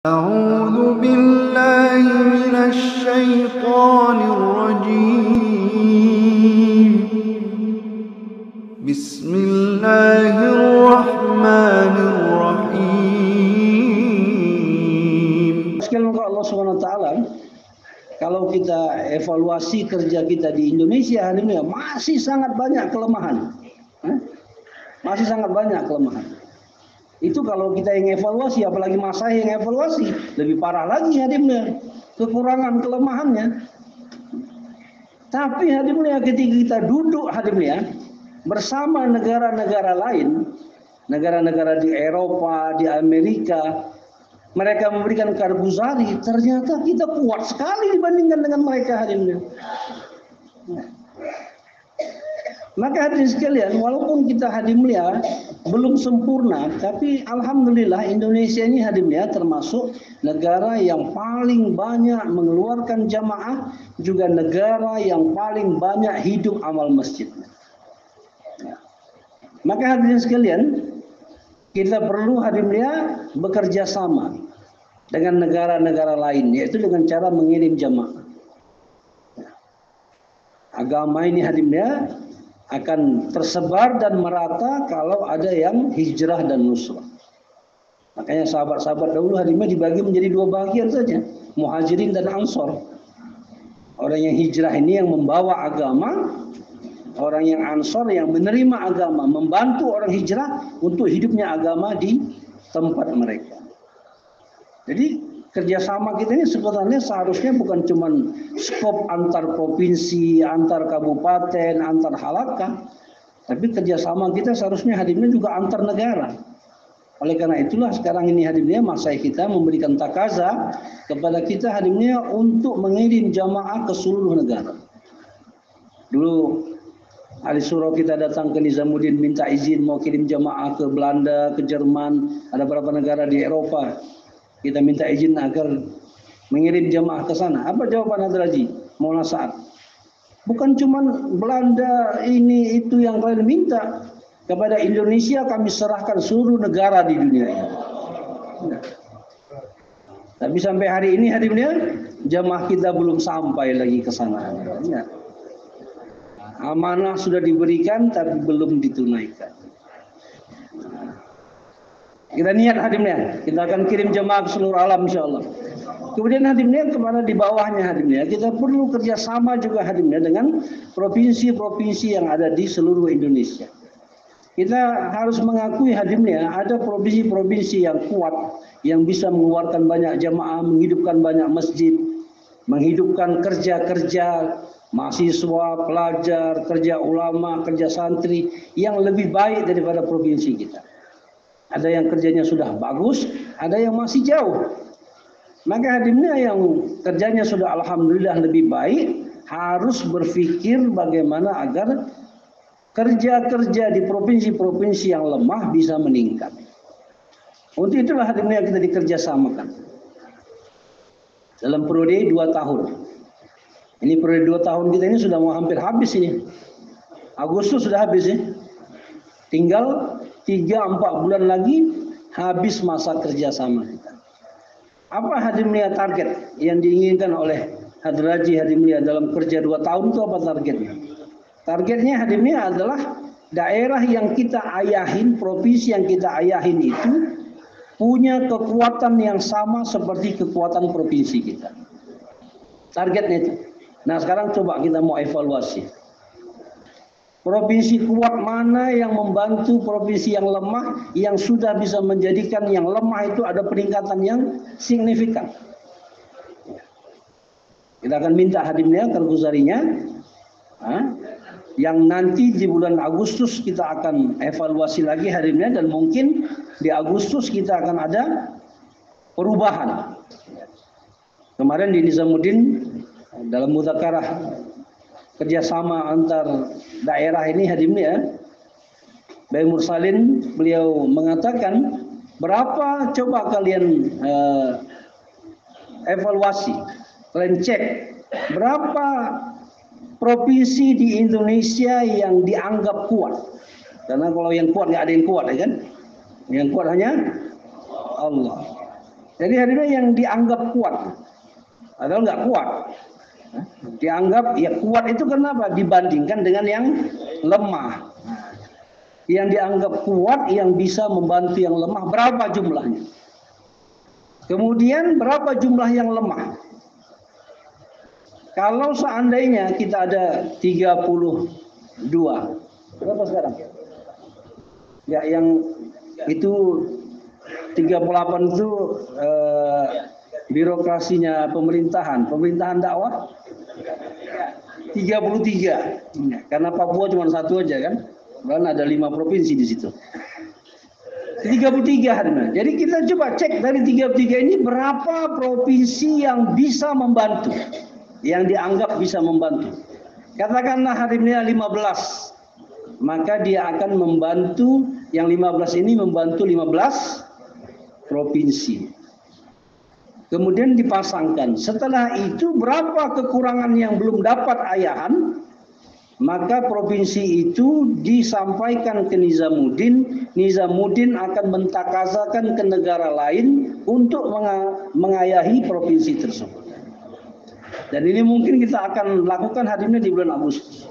أعوذ بالله من الشيطان الرجيم بسم الله الرحمن الرحيم. Sekali lagi Allah Subhanahu wa taala, kalau kita evaluasi kerja kita di Indonesia hari ini masih sangat banyak kelemahan. Masih sangat banyak kelemahan. Itu kalau kita yang evaluasi, apalagi masa yang evaluasi, lebih parah lagi hadimnya, kekurangan kelemahannya. Tapi hadimnya ketika kita duduk hadimnya bersama negara-negara lain, negara-negara di Eropa, di Amerika, mereka memberikan karbuzari, ternyata kita kuat sekali dibandingkan dengan mereka hadimnya. Maka hadirin sekalian, walaupun kita hadir mulia belum sempurna, tapi alhamdulillah Indonesia ini hadir mulia termasuk negara yang paling banyak mengeluarkan jamaah, juga negara yang paling banyak hidup amal masjid. Maka hadirin sekalian, kita perlu hadir mulia bekerja sama dengan negara-negara lain, yaitu dengan cara mengirim jamaah. Agama ini hadir mulia akan tersebar dan merata kalau ada yang hijrah dan nusrah. Makanya sahabat-sahabat dahulu hadimnya dibagi menjadi dua bagian saja, muhajirin dan ansor. Orang yang hijrah ini yang membawa agama, orang yang ansor yang menerima agama, membantu orang hijrah untuk hidupnya agama di tempat mereka. Jadi kerjasama kita ini sebenarnya seharusnya bukan cuma skop antar provinsi, antar kabupaten, antar halakah, tapi kerjasama kita seharusnya hadirnya juga antar negara. Oleh karena itulah sekarang ini hadirnya masa kita memberikan takaza kepada kita hadirnya untuk mengirim jamaah ke seluruh negara. Dulu hari surau kita datang ke Nizamuddin minta izin mau kirim jamaah ke Belanda, ke Jerman, ada beberapa negara di Eropa. Kita minta izin agar mengirim jamaah ke sana. Apa jawaban Hadraji Maulana Sa'ad? Bukan cuma Belanda ini itu yang kalian minta. Kepada Indonesia kami serahkan seluruh negara di dunia ini. Tapi sampai hari ini hadirnya jamaah kita belum sampai lagi ke sana. Amanah sudah diberikan tapi belum ditunaikan. Kita niat hadimnya, kita akan kirim jemaah ke seluruh alam insyaallah. Kemudian hadimnya kepada di bawahnya hadimnya, kita perlu kerjasama juga hadimnya dengan provinsi-provinsi yang ada di seluruh Indonesia. Kita harus mengakui hadimnya ada provinsi-provinsi yang kuat, yang bisa mengeluarkan banyak jemaah, menghidupkan banyak masjid, menghidupkan kerja-kerja mahasiswa, pelajar, kerja ulama, kerja santri yang lebih baik daripada provinsi kita. Ada yang kerjanya sudah bagus, ada yang masih jauh. Maka hadirnya yang kerjanya sudah alhamdulillah lebih baik, harus berpikir bagaimana agar kerja-kerja di provinsi-provinsi yang lemah bisa meningkat. Untuk itulah hadirnya kita dikerjasamakan. Dalam periode 2 tahun. Ini periode 2 tahun kita ini sudah mau hampir habis ini. Agustus sudah habis ya. Tinggal 3-4 bulan lagi habis masa kerjasama kita. Apa hadimnya target yang diinginkan oleh Hadraji hadimnya dalam kerja 2 tahun itu apa targetnya? Targetnya hadimnya adalah daerah yang kita ayahin, provinsi yang kita ayahin itu punya kekuatan yang sama seperti kekuatan provinsi kita. Targetnya itu. Nah sekarang coba kita mau evaluasi. Provinsi kuat mana yang membantu provinsi yang lemah, yang sudah bisa menjadikan yang lemah itu ada peningkatan yang signifikan. Kita akan minta hadimnya, karbuzarinya, yang nanti di bulan Agustus kita akan evaluasi lagi hadimnya, dan mungkin di Agustus kita akan ada perubahan. Kemarin di Nizamuddin dalam mudzakarah kerjasama antar daerah ini hadimnya, Bayi Mursalin beliau mengatakan berapa coba kalian evaluasi, kalian cek berapa provinsi di Indonesia yang dianggap kuat. Karena kalau yang kuat nggak ada yang kuat, ya kan? Yang kuat hanya Allah. Jadi hadirin yang dianggap kuat, padahal nggak kuat. Dianggap ya kuat itu kenapa? Dibandingkan dengan yang lemah. Yang dianggap kuat yang bisa membantu yang lemah berapa jumlahnya? Kemudian berapa jumlah yang lemah? Kalau seandainya kita ada 32, berapa sekarang? Ya yang itu 38 itu birokrasinya pemerintahan dakwah 33. Karena Papua cuma satu aja kan. Karena ada 5 provinsi di situ. 33 hadirin. Jadi kita coba cek dari 33 ini berapa provinsi yang bisa membantu, yang dianggap bisa membantu. Katakanlah hadirinnya 15, maka dia akan membantu yang 15 ini membantu 15 provinsi. Kemudian dipasangkan. Setelah itu berapa kekurangan yang belum dapat ayahan, maka provinsi itu disampaikan ke Nizamuddin. Nizamuddin akan mentakazakan ke negara lain untuk mengayahi provinsi tersebut. Dan ini mungkin kita akan lakukan hadimnya di bulan Agustus.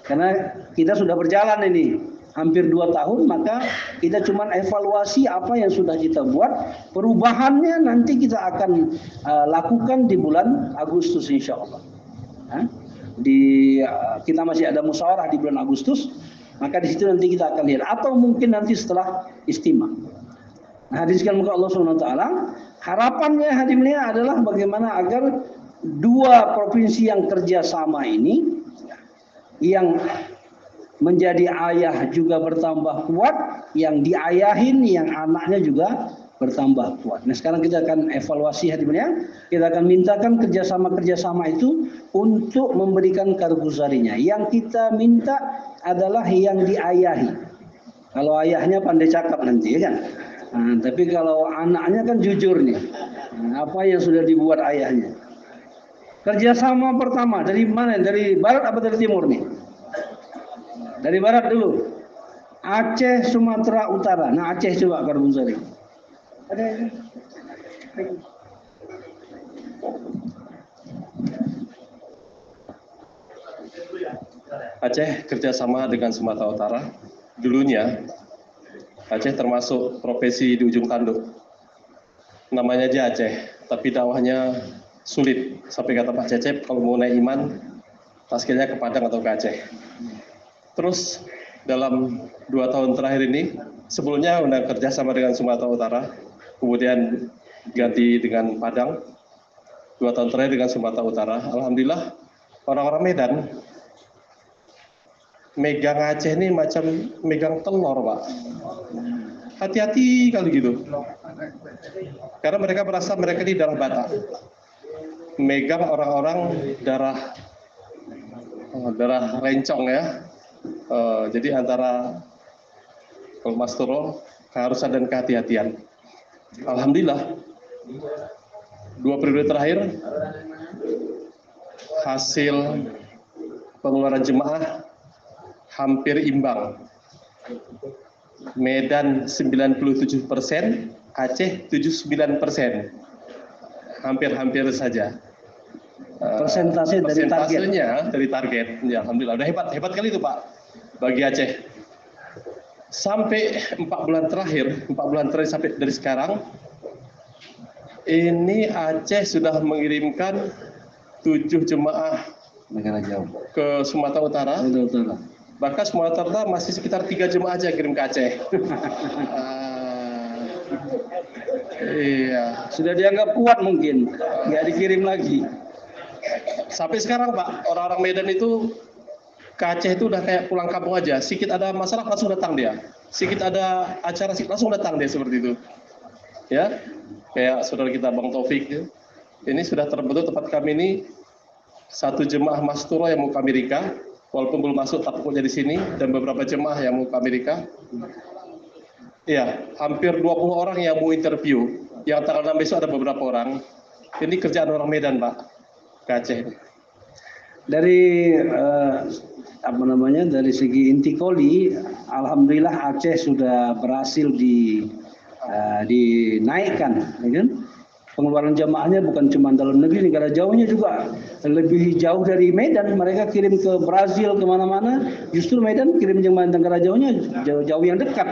Karena kita sudah berjalan ini hampir 2 tahun, maka kita cuma evaluasi apa yang sudah kita buat. Perubahannya nanti kita akan lakukan di bulan Agustus insya Allah. Kita masih ada musyawarah di bulan Agustus, maka di situ nanti kita akan lihat, atau mungkin nanti setelah istimewa. Nah, hadirin muka Allah Subhanahu wa taala, harapannya hadirinnya adalah bagaimana agar 2 provinsi yang kerjasama ini, yang menjadi ayah juga bertambah kuat, yang diayahin, yang anaknya juga bertambah kuat. Nah, sekarang kita akan evaluasi hadirinnya, kita akan mintakan kerjasama itu untuk memberikan karguzarinya. Yang kita minta adalah yang diayahi. Kalau ayahnya pandai cakap nanti, ya kan? Nah, tapi kalau anaknya kan jujur nih, apa yang sudah dibuat ayahnya. Kerjasama pertama dari mana? Dari barat apa dari timur nih? Dari barat dulu. Aceh, Sumatera Utara. Nah, Aceh coba karguzari. Ada ini. Aceh kerjasama dengan Sumatera Utara. Dulunya Aceh termasuk provinsi di ujung tanduk. Namanya aja Aceh, tapi dakwahnya sulit. Sampai kata Pak Cecep, kalau mau naik iman, taskilnya ke Padang atau ke Aceh. Terus dalam 2 tahun terakhir ini, sebelumnya udah kerjasama dengan Sumatera Utara, kemudian ganti dengan Padang. 2 tahun terakhir dengan Sumatera Utara. Alhamdulillah orang-orang Medan megang Aceh ini macam megang telur, Pak. Hati-hati kali gitu. Karena mereka merasa mereka di darah Batak. Megang orang-orang darah rencong ya. Jadi antara kalau Mas Turo keharusan dan kehati-hatian. Alhamdulillah 2 periode terakhir hasil pengeluaran jemaah hampir imbang. Medan 97%, Aceh 79%. Hampir-hampir saja. Persentasenya dari target. Ya, alhamdulillah. Udah hebat kali itu, Pak. Bagi Aceh. Sampai 4 bulan terakhir sampai dari sekarang, ini Aceh sudah mengirimkan 7 jemaah negara jauh ke Sumatera Utara. Bahkan Sumatera Utara masih sekitar 3 jemaah aja kirim ke Aceh. Iya. Sudah dianggap kuat mungkin, nggak dikirim lagi. Sampai sekarang Pak, orang-orang Medan itu ke Aceh itu udah kayak pulang kampung aja. Sikit ada masalah langsung datang dia. Sikit ada acara langsung datang dia seperti itu. Ya, kayak saudara kita Bang Taufik. Ya. Ini sudah terbentuk tempat kami ini 1 jemaah Mas Turo yang mau ke Amerika, walaupun belum masuk tapuknya di sini, dan beberapa jemaah yang mau ke Amerika. Iya, hampir 20 orang yang mau interview. Yang tanggal 6 besok ada beberapa orang. Ini kerjaan orang Medan, Pak, ke Aceh. Dari dari segi intikoli, alhamdulillah Aceh sudah berhasil dinaikkan, ya kan? pengeluaran jamaahnya bukan cuma dalam negeri, negara jauhnya juga lebih jauh dari Medan. Mereka kirim ke Brazil, kemana-mana. Justru Medan kirim jemaah negara jauhnya jauh yang dekat,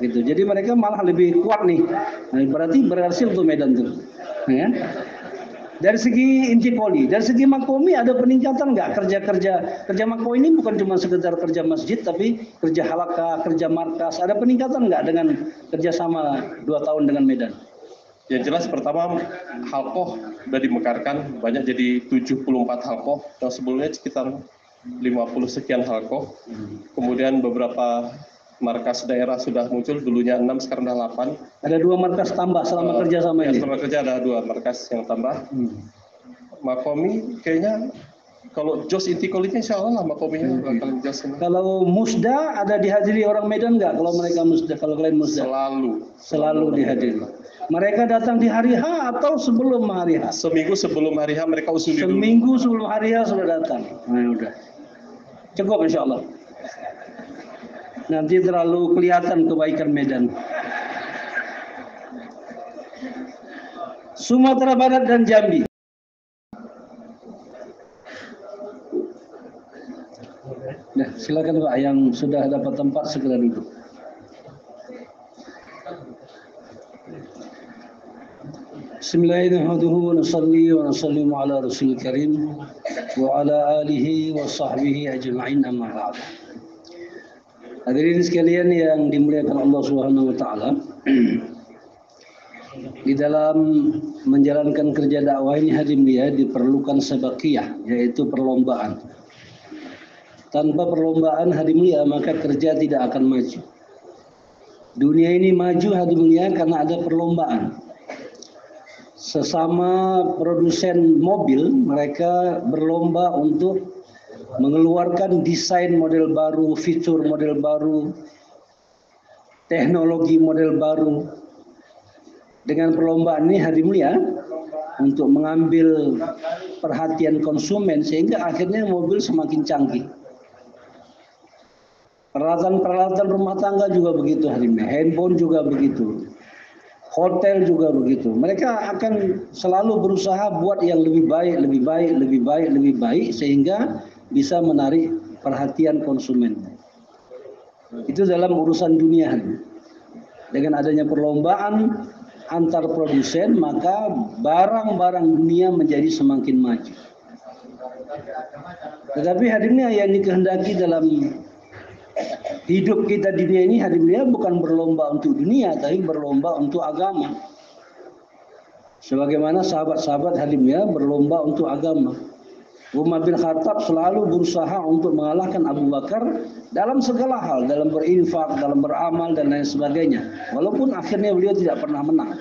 gitu. Jadi mereka malah lebih kuat nih. Nah, berarti berhasil tuh Medan tuh. Ya. Dari segi Intikoli, dari segi Makomi ada peningkatan nggak kerja Mako ini bukan cuma sekedar kerja masjid, tapi kerja halakah, kerja markas, ada peningkatan nggak dengan kerjasama 2 tahun dengan Medan? Yang jelas pertama halqoh sudah dimekarkan banyak jadi 74 halqoh, yang sebelumnya sekitar 50 sekian halqoh. Kemudian beberapa markas daerah sudah muncul, dulunya 6 sekarang sudah 8. Ada 2 markas tambah selama kerja sama ini. Selama kerja ada 2 markas yang tambah. Makomi kayaknya kalau Jos Intikolinya insya Allah lah Makominya bakal Jos. Kalau musda ada dihadiri orang Medan nggak? Kalau mereka musda, kalau kalian musda? Selalu dihadiri. Mereka datang di hari H atau sebelum hari H? Seminggu sebelum hari H mereka usuli dulu. Seminggu sebelum hari H sudah datang. Nah, udah. Cukup insya Allah. Nanti terlalu kelihatan kebaikan Medan. Sumatera Barat dan Jambi. Nah, silakan Pak yang sudah dapat tempat segera duduk. Bismillahirrahmanirrahim. Wa nusallimu ala Rasulil Karim wa ala alihi wa sahbihi ajma'in, amma ba'd. Hadirin sekalian yang dimuliakan Allah Subhanahu wa taala. Di dalam menjalankan kerja dakwah ini hadirin ya diperlukan sabaqiyah, yaitu perlombaan. Tanpa perlombaan hadirin ya maka kerja tidak akan maju. Dunia ini maju hadirin ya karena ada perlombaan. Sesama produsen mobil mereka berlomba untuk mengeluarkan desain model baru, fitur model baru, teknologi model baru. Dengan perlombaan ini hadirin ya untuk mengambil perhatian konsumen sehingga akhirnya mobil semakin canggih. Peralatan-peralatan rumah tangga juga begitu hadirin, handphone juga begitu. Hotel juga begitu. Mereka akan selalu berusaha buat yang lebih baik, lebih baik, lebih baik, lebih baik sehingga bisa menarik perhatian konsumen. Itu dalam urusan dunia. Dengan adanya perlombaan antar produsen, maka barang-barang dunia menjadi semakin maju. Tetapi hadirin yang dikehendaki dalam hidup kita di dunia ini hadirin bukan berlomba untuk dunia, tapi berlomba untuk agama. Sebagaimana sahabat-sahabat hadirin berlomba untuk agama. Umar bin Khattab selalu berusaha untuk mengalahkan Abu Bakar dalam segala hal, dalam berinfak, dalam beramal dan lain sebagainya. Walaupun akhirnya beliau tidak pernah menang.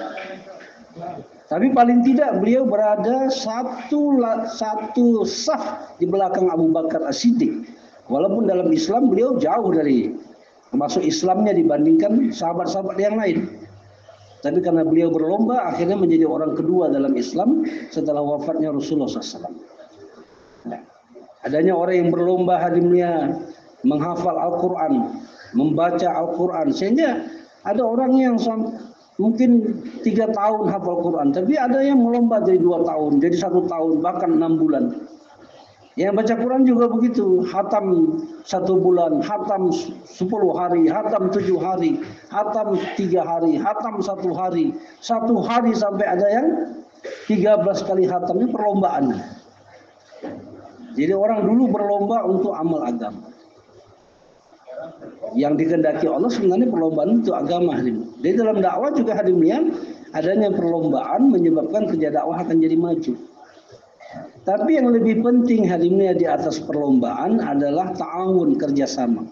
Tapi paling tidak beliau berada satu saf di belakang Abu Bakar As-Siddiq. Walaupun dalam Islam beliau jauh dari termasuk Islamnya dibandingkan sahabat-sahabat yang lain. Tapi karena beliau berlomba akhirnya menjadi orang kedua dalam Islam setelah wafatnya Rasulullah SAW. Nah, adanya orang yang berlomba hadirinnya menghafal Al-Quran, membaca Al-Quran, sehingga ada orang yang mungkin 3 tahun hafal Quran, tapi ada yang melomba dari 2 tahun, jadi 1 tahun, bahkan 6 bulan. Yang baca Quran juga begitu, hatam 1 bulan, hatam 10 hari, hatam 7 hari, hatam 3 hari, hatam 1 hari, 1 hari sampai ada yang 13 kali hatamnya perlombaan. Jadi orang dulu berlomba untuk amal agama. Yang dikehendaki Allah sebenarnya perlombaan untuk agama. Jadi dalam dakwah juga hadirin adanya perlombaan menyebabkan kerja dakwah akan jadi maju. Tapi yang lebih penting hadirin di atas perlombaan adalah ta'awun, kerjasama.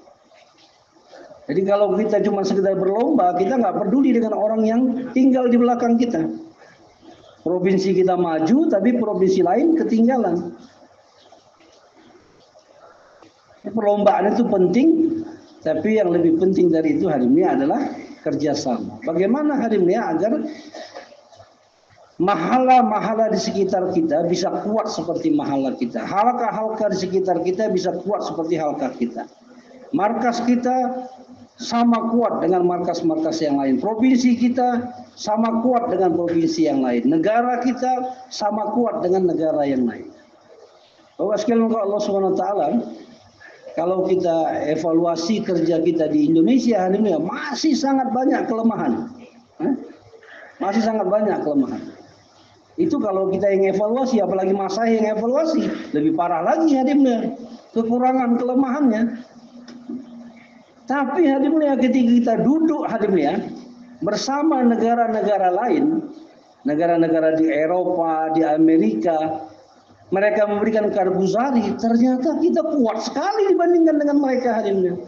Jadi kalau kita cuma sekedar berlomba, kita nggak peduli dengan orang yang tinggal di belakang kita. Provinsi kita maju, tapi provinsi lain ketinggalan. Perlombaan itu penting, tapi yang lebih penting dari itu hadirin adalah kerjasama. Bagaimana hadirin agar mahala-mahala di sekitar kita bisa kuat seperti mahala kita. Halaqah-halaqah di sekitar kita bisa kuat seperti halaqah kita. Markas kita sama kuat dengan markas-markas yang lain. Provinsi kita sama kuat dengan provinsi yang lain. Negara kita sama kuat dengan negara yang lain. Bapak sekalian Allah Subhanahu wa taala, kalau kita evaluasi kerja kita di Indonesia hari ini masih sangat banyak kelemahan. Masih sangat banyak kelemahan. Itu kalau kita yang evaluasi, apalagi masa yang evaluasi, lebih parah lagi hadirnya kekurangan kelemahannya. Tapi hadirnya ketika kita duduk hadirnya bersama negara-negara lain, negara-negara di Eropa, di Amerika, mereka memberikan karbuzari, ternyata kita kuat sekali dibandingkan dengan mereka hadirnya.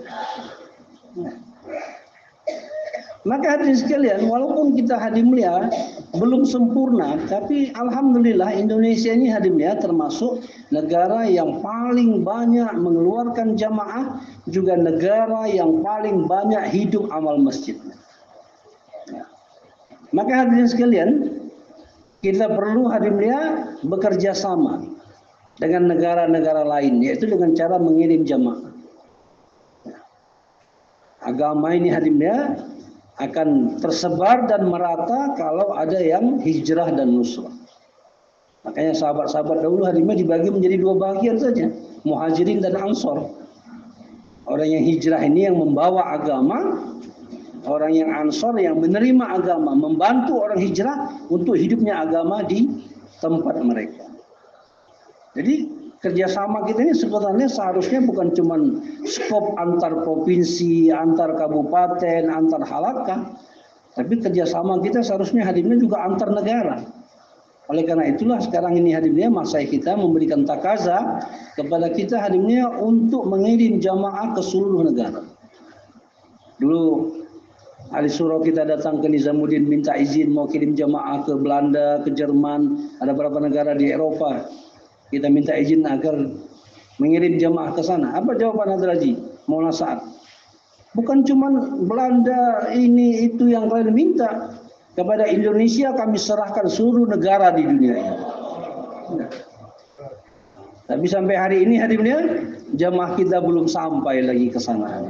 Maka hadirin sekalian, walaupun kita hadirnya belum sempurna, tapi alhamdulillah Indonesia ini hadirnya termasuk negara yang paling banyak mengeluarkan jamaah, juga negara yang paling banyak hidup amal masjid. Maka hadirin sekalian, kita perlu hadirnya bekerja sama dengan negara-negara lain, yaitu dengan cara mengirim jamaah. Agama ini hadirnya akan tersebar dan merata kalau ada yang hijrah dan nusrah. Makanya sahabat-sahabat dahulu hadirnya dibagi menjadi dua bagian saja, muhajirin dan ansor. Orang yang hijrah ini yang membawa agama, orang yang ansor yang menerima agama, membantu orang hijrah untuk hidupnya agama di tempat mereka. Jadi kerjasama kita ini sebenarnya seharusnya bukan cuma skop antar provinsi, antar kabupaten, antar halakah, tapi kerjasama kita seharusnya hadirnya juga antar negara. Oleh karena itulah sekarang ini hadirnya masa kita memberikan takaza kepada kita hadirnya untuk mengirim jamaah ke seluruh negara. Dulu ahli surau kita datang ke Nizamuddin minta izin mau kirim jamaah ke Belanda, ke Jerman, ada beberapa negara di Eropa. Kita minta izin agar mengirim jamaah ke sana. Apa jawaban Hadraji Maulana Sa'ad? Bukan cuma Belanda ini itu yang kalian minta. Kepada Indonesia kami serahkan seluruh negara di dunia ini. Tapi sampai hari ini hadirnya jamaah kita belum sampai lagi ke sana.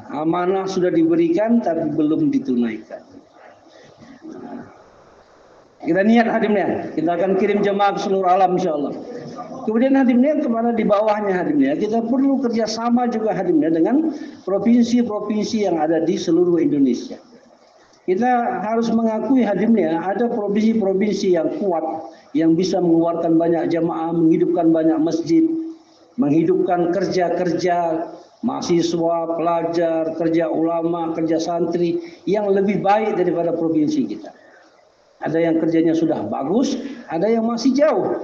Amanah sudah diberikan tapi belum ditunaikan. Kita niat hadirnya, kita akan kirim jemaah ke seluruh alam insyaAllah. Kemudian hadirnya kepada di bawahnya hadirnya, kita perlu kerjasama juga hadirnya dengan provinsi-provinsi yang ada di seluruh Indonesia. Kita harus mengakui hadirnya ada provinsi-provinsi yang kuat, yang bisa mengeluarkan banyak jamaah, menghidupkan banyak masjid, menghidupkan kerja-kerja mahasiswa, pelajar, kerja ulama, kerja santri yang lebih baik daripada provinsi kita. Ada yang kerjanya sudah bagus, ada yang masih jauh.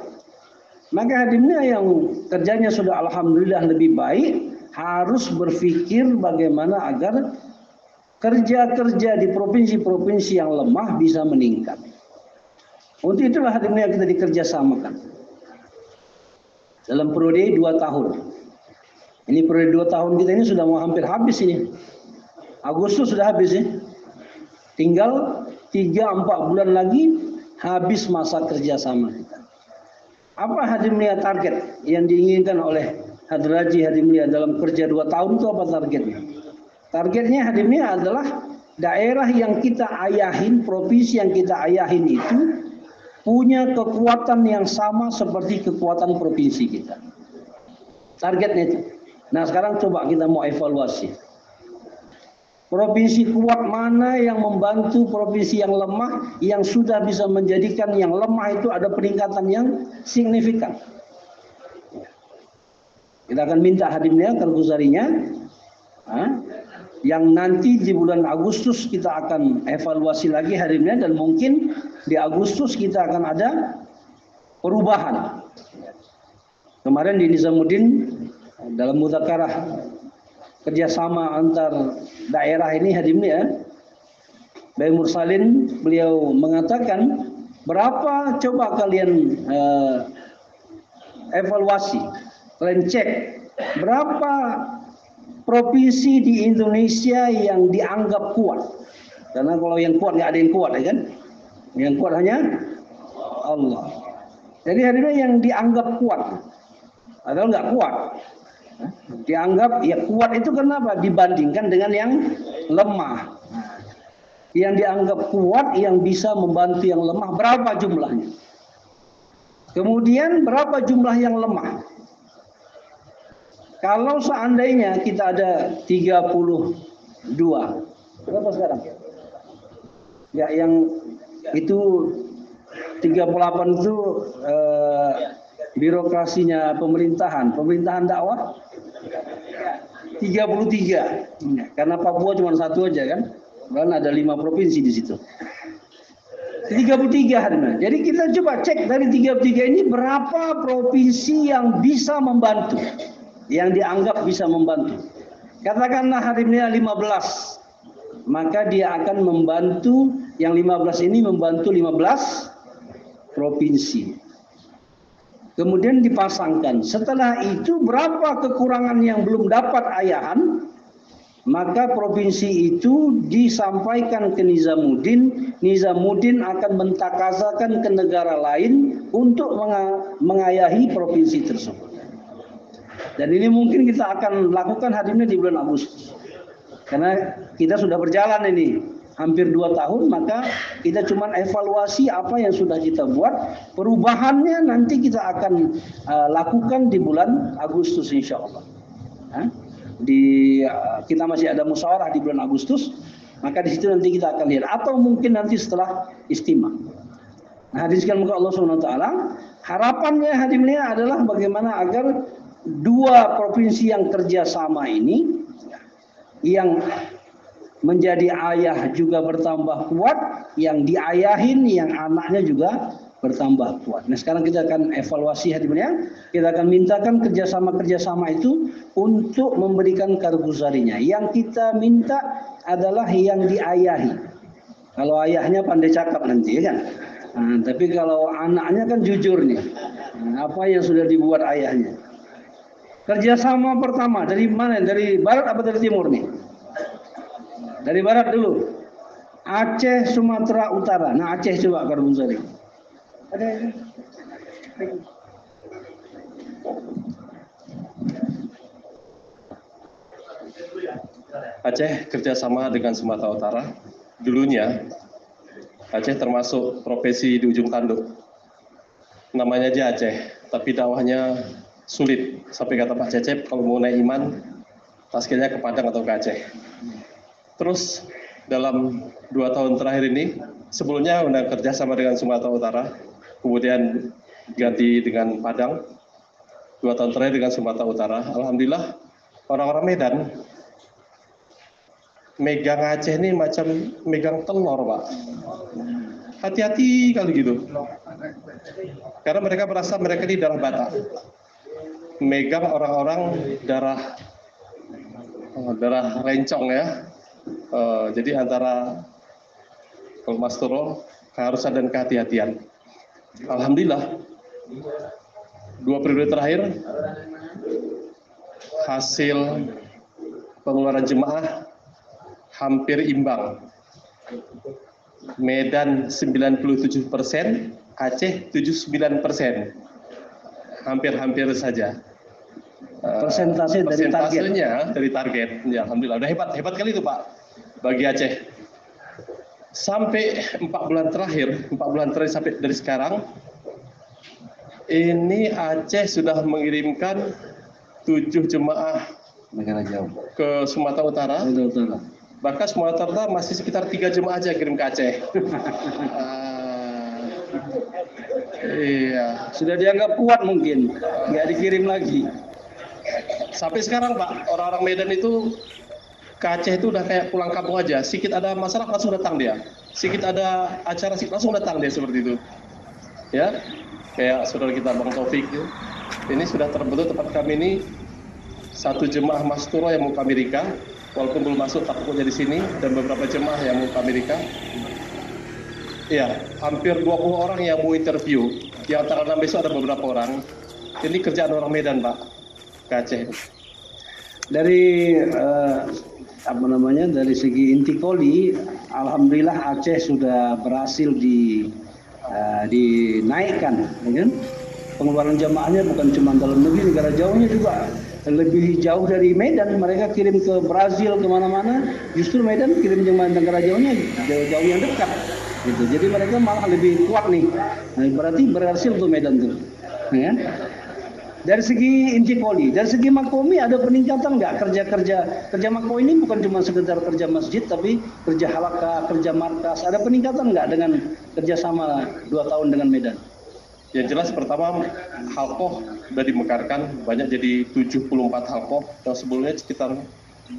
Maka hadirnya yang kerjanya sudah alhamdulillah lebih baik, harus berpikir bagaimana agar kerja-kerja di provinsi-provinsi yang lemah bisa meningkat. Untuk itulah hadirnya kita dikerjasamakan. Dalam periode 2 tahun. Ini periode 2 tahun kita ini sudah mau hampir habis ini. Agustus sudah habis ya. Tinggal 3-4 bulan lagi habis masa kerjasama kita. Apa hadirnya target yang diinginkan oleh Hadraji Hadimlia dalam kerja 2 tahun itu apa targetnya? Targetnya hadirnya adalah daerah yang kita ayahin, provinsi yang kita ayahin itu punya kekuatan yang sama seperti kekuatan provinsi kita. Targetnya itu. Nah sekarang coba kita mau evaluasi. Provinsi kuat mana yang membantu provinsi yang lemah, yang sudah bisa menjadikan yang lemah itu ada peningkatan yang signifikan. Kita akan minta hadirnya kalkuzarinya, yang nanti di bulan Agustus kita akan evaluasi lagi hadirnya, dan mungkin di Agustus kita akan ada perubahan. Kemarin di Nizamuddin dalam mudzakarah kerjasama antar daerah ini hadirnya, Bayi Mursalin beliau mengatakan, berapa coba kalian evaluasi, kalian cek berapa provinsi di Indonesia yang dianggap kuat. Karena kalau yang kuat nggak ada yang kuat, ya kan? Yang kuat hanya Allah. Jadi hadirnya yang dianggap kuat, padahal nggak kuat. Dianggap ya kuat itu kenapa? Dibandingkan dengan yang lemah. Yang dianggap kuat yang bisa membantu yang lemah berapa jumlahnya? Kemudian berapa jumlah yang lemah? Kalau seandainya kita ada 32, berapa sekarang? Ya yang itu 38 itu birokrasinya pemerintahan dakwah 33. Karena Papua cuma satu aja kan. Kan ada 5 provinsi di situ. 33 hari. Jadi kita coba cek dari 33 ini berapa provinsi yang bisa membantu, yang dianggap bisa membantu. Katakanlah hari ini 15, maka dia akan membantu yang 15 ini membantu 15 provinsi. Kemudian dipasangkan. Setelah itu berapa kekurangan yang belum dapat ayahan, maka provinsi itu disampaikan ke Nizamuddin. Nizamuddin akan mentakazakan ke negara lain untuk mengayahi provinsi tersebut. Dan ini mungkin kita akan lakukan hari ini di bulan Agustus. Karena kita sudah berjalan ini hampir 2 tahun, maka kita cuma evaluasi apa yang sudah kita buat. Perubahannya nanti kita akan lakukan di bulan Agustus insya Allah. Kita masih ada musyawarah di bulan Agustus, maka di situ nanti kita akan lihat, atau mungkin nanti setelah istimewa. Nah, hadiskan muka Allah SWT, harapannya hadirin adalah bagaimana agar 2 provinsi yang kerjasama ini, yang menjadi ayah juga bertambah kuat, yang diayahin, yang anaknya juga bertambah kuat. Nah, sekarang kita akan evaluasi hadirin, kita akan mintakan kerjasama itu untuk memberikan karguzarinya. Yang kita minta adalah yang diayahi. Kalau ayahnya pandai cakap nanti kan. Nah, tapi kalau anaknya kan jujur nih. Nah, apa yang sudah dibuat ayahnya. Kerjasama pertama dari mana? Dari barat apa dari timur nih? Dari barat dulu. Aceh, Sumatera Utara. Nah, Aceh coba karguzari. Ada. Aceh kerjasama dengan Sumatera Utara. Dulunya Aceh termasuk provinsi di ujung tanduk. Namanya aja Aceh, tapi dakwahnya sulit. Sampai kata Pak Cecep, kalau mau naik iman, taskelnya ke Padang atau ke Aceh. Terus dalam 2 tahun terakhir ini, sebelumnya udah kerjasama dengan Sumatera Utara, kemudian ganti dengan Padang. 2 tahun terakhir dengan Sumatera Utara. Alhamdulillah orang-orang Medan megang Aceh ini macam megang telur, Pak. Hati-hati kali gitu. Karena mereka merasa mereka ini darah Batak. Megang orang-orang darah rencong ya. Jadi antara kalau Mas Turo keharusan dan kehati-hatian. Alhamdulillah 2 periode terakhir hasil pengeluaran jemaah hampir imbang. Medan 97%, Aceh 79%. Hampir-hampir saja. Persentasenya dari target. Ya, alhamdulillah. Udah hebat kali itu, Pak. Bagi Aceh. Sampai 4 bulan terakhir sampai dari sekarang, ini Aceh sudah mengirimkan 7 jemaah negara jauh ke Sumatera Utara. Bahkan Sumatera Utara masih sekitar 3 jemaah aja kirim ke Aceh. Iya. Sudah dianggap kuat mungkin, nggak dikirim lagi. Sampai sekarang Pak, orang-orang Medan itu ke Aceh itu udah kayak pulang kampung aja. Sikit ada masalah langsung datang dia. Sikit ada acara langsung datang dia seperti itu. Ya, kayak saudara kita Bang Taufik. Ini sudah terbentuk tempat kami ini 1 jemaah Masturo yang mau ke Amerika. Walaupun belum masuk takutnya di sini, dan beberapa jemaah yang mau ke Amerika. Iya, hampir 20 orang yang mau interview. Yang tanggal 6 besok ada beberapa orang. Ini kerjaan orang Medan, Pak, ke Aceh. Dari dari segi intikoli, alhamdulillah Aceh sudah berhasil dinaikkan, ya kan? Pengeluaran jamaahnya bukan cuma dalam negeri, negara jauhnya juga lebih jauh dari Medan, mereka kirim ke Brazil kemana-mana, justru Medan kirim jemaah negara jauhnya jauh yang dekat gitu. Jadi mereka malah lebih kuat nih. Nah, berarti berhasil tuh Medan tuh ya. Dari segi intikoli, dari segi makomi ada peningkatan nggak kerja mako ini bukan cuma sekedar kerja masjid tapi kerja halakah, kerja markas, ada peningkatan nggak dengan kerjasama 2 tahun dengan Medan? Yang jelas pertama halqoh sudah dimekarkan banyak jadi 74 halqoh, yang sebelumnya sekitar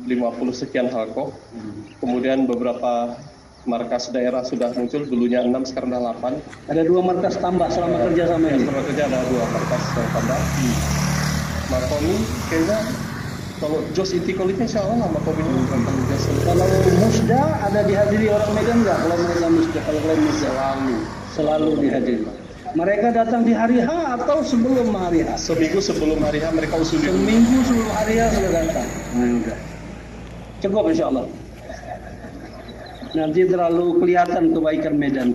50 sekian halqoh. Kemudian beberapa markas daerah sudah muncul, dulunya 6 sekarang sudah 8. Ada 2 markas tambah selama kerja sama ini. Selama kerja ada 2 markas yang tambah. Makomi kayaknya kalau Jos Intikolitnya insya Allah lah Makomi Kalau musda ada dihadiri orang Medan nggak? Kalau mereka musda, kalau kalian musda selalu dihadiri. Mereka datang di hari H atau sebelum hari H? Seminggu sebelum hari H mereka usuli. Seminggu sebelum hari H sudah datang. Nah, udah. Cukup insya Allah. Nanti terlalu kelihatan kebaikan Medan.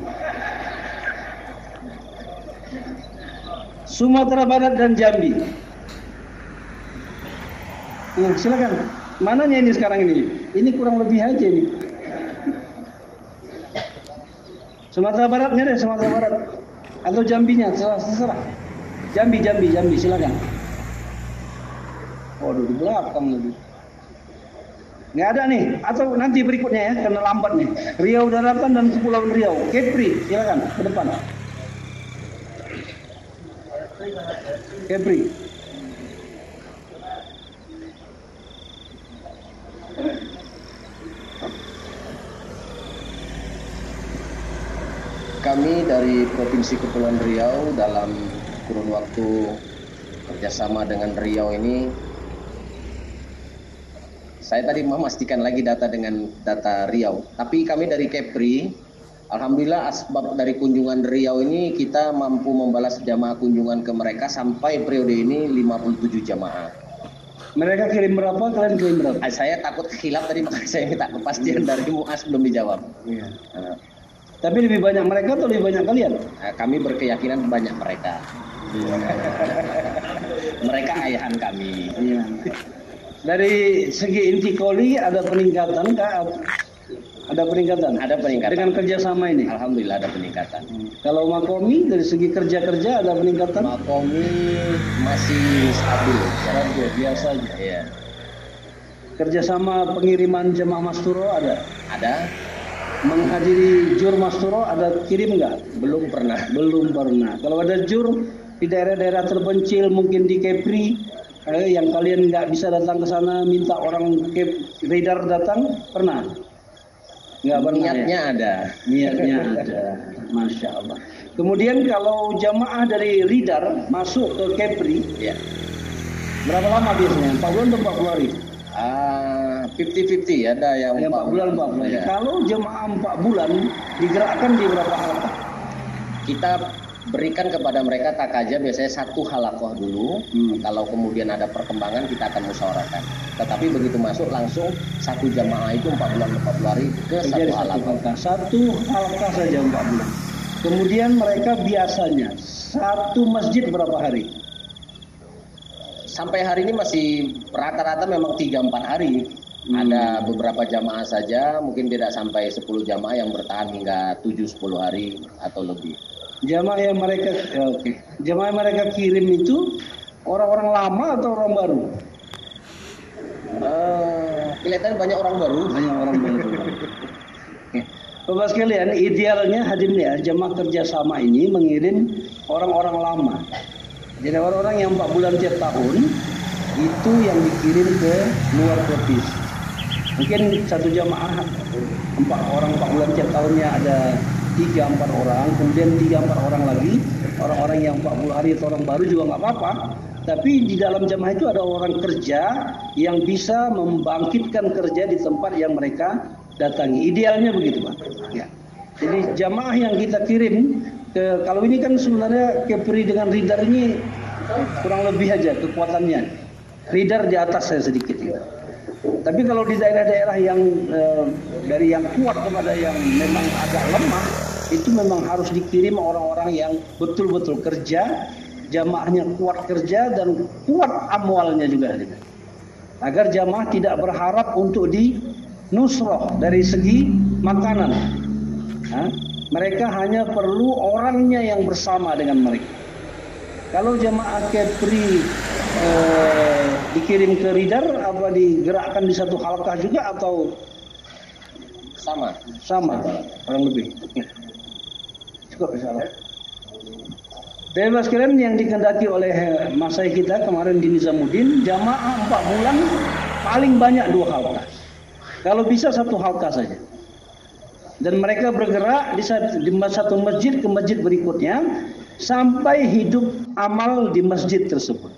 Sumatera Barat dan Jambi. Silakan. Mananya ini sekarang ini? Ini kurang lebih aja nih. Sumatera Baratnya deh, Sumatera Barat. Atau Jambinya, terserah. Jambi, silakan. Waduh, di belakang lagi. Nggak ada nih, atau nanti berikutnya ya, karena lambat nih. Riau Daratan dan Kepulauan Riau. Kepri, silakan ke depan. Kepri. Kami dari Provinsi Kepulauan Riau dalam kurun waktu kerjasama dengan Riau ini, saya tadi memastikan lagi data dengan data Riau, tapi kami dari Kepri, alhamdulillah asbab dari kunjungan Riau ini kita mampu membalas jamaah kunjungan ke mereka sampai periode ini 57 jamaah. Mereka kirim berapa, kalian kirim berapa? Saya takut khilaf tadi, makanya saya minta kepastian dari Muas belum dijawab. Iya. Tapi lebih banyak mereka atau lebih banyak kalian? Kami berkeyakinan banyak mereka. Iya. Mereka ayahan kami. Iya. Dari segi intikoli ada peningkatan kah? Ada peningkatan? Ada peningkatan. Dengan kerjasama ini? Alhamdulillah ada peningkatan. Kalau makomi dari segi kerja ada peningkatan? Makomi masih stabil. Stabil, biasa aja. Iya. Kerjasama pengiriman jemaah Masturo ada? Ada. Menghadiri jur Masturo ada kirim nggak? Belum pernah. Belum pernah. Kalau ada jur di daerah-daerah terpencil, mungkin di Kepri, yang kalian nggak bisa datang ke sana, minta orang radar datang, pernah? Nggak pernah. Niatnya ya? ada. Niatnya ada. Masya Allah. Kemudian kalau jamaah dari radar masuk ke Kepri, Ya. berapa lama biasanya? 4 bulan atau 40 hari? 50-50, ada yang 4 bulan. Ya. Kalau jemaah 4 bulan digerakkan di berapa halaqah? Kita berikan kepada mereka takaja biasanya 1 halaqah dulu. Kalau kemudian ada perkembangan kita akan musyawarahkan. Tetapi begitu masuk langsung 1 jamaah itu 4 bulan 40 hari ke 1 halaqah. 1 halaqah saja 4 bulan. Kemudian mereka biasanya 1 masjid berapa hari? Sampai hari ini masih rata-rata memang 3-4 hari. Ada beberapa jamaah saja, mungkin tidak sampai 10 jamaah yang bertahan hingga 7-10 hari atau lebih. Jamaah yang mereka kirim itu orang-orang lama atau orang baru? Kelihatan banyak orang baru. Banyak orang baru. Bapak sekalian, idealnya hadirnya jamaah kerjasama ini mengirim orang-orang lama. Jadi orang-orang yang 4 bulan tiap tahun itu yang dikirim ke luar provinsi. Mungkin 1 jamaah 4 bulan tiap tahunnya ada 3-4 orang, kemudian 3-4 orang lagi, orang-orang yang 40 hari atau orang baru juga nggak apa-apa. Tapi di dalam jamaah itu ada orang kerja yang bisa membangkitkan kerja di tempat yang mereka datangi. Idealnya begitu, Pak. Ya. Jadi jamaah yang kita kirim kalau ini kan sebenarnya Kepri dengan Ridar ini kurang lebih aja kekuatannya. Ridar di atas saya sedikit ya. Tapi kalau di daerah-daerah yang dari yang kuat kepada yang memang agak lemah, itu memang harus dikirim orang-orang yang betul-betul kerja jamaahnya kuat kerja dan kuat amwalnya juga, agar jamaah tidak berharap untuk dinusroh dari segi makanan. Mereka hanya perlu orangnya yang bersama dengan mereka. Kalau jamaah Kepri dikirim ke Ridar, apa digerakkan di satu halkah juga atau sama kurang lebih? Cukup insyaallah. Dewas sekalian yang dikehendaki oleh masai kita kemarin di Nizamuddin, jamaah 4 bulan paling banyak 2 halkah. Kalau bisa 1 halkah saja. Dan mereka bergerak di satu masjid ke masjid berikutnya sampai hidup amal di masjid tersebut.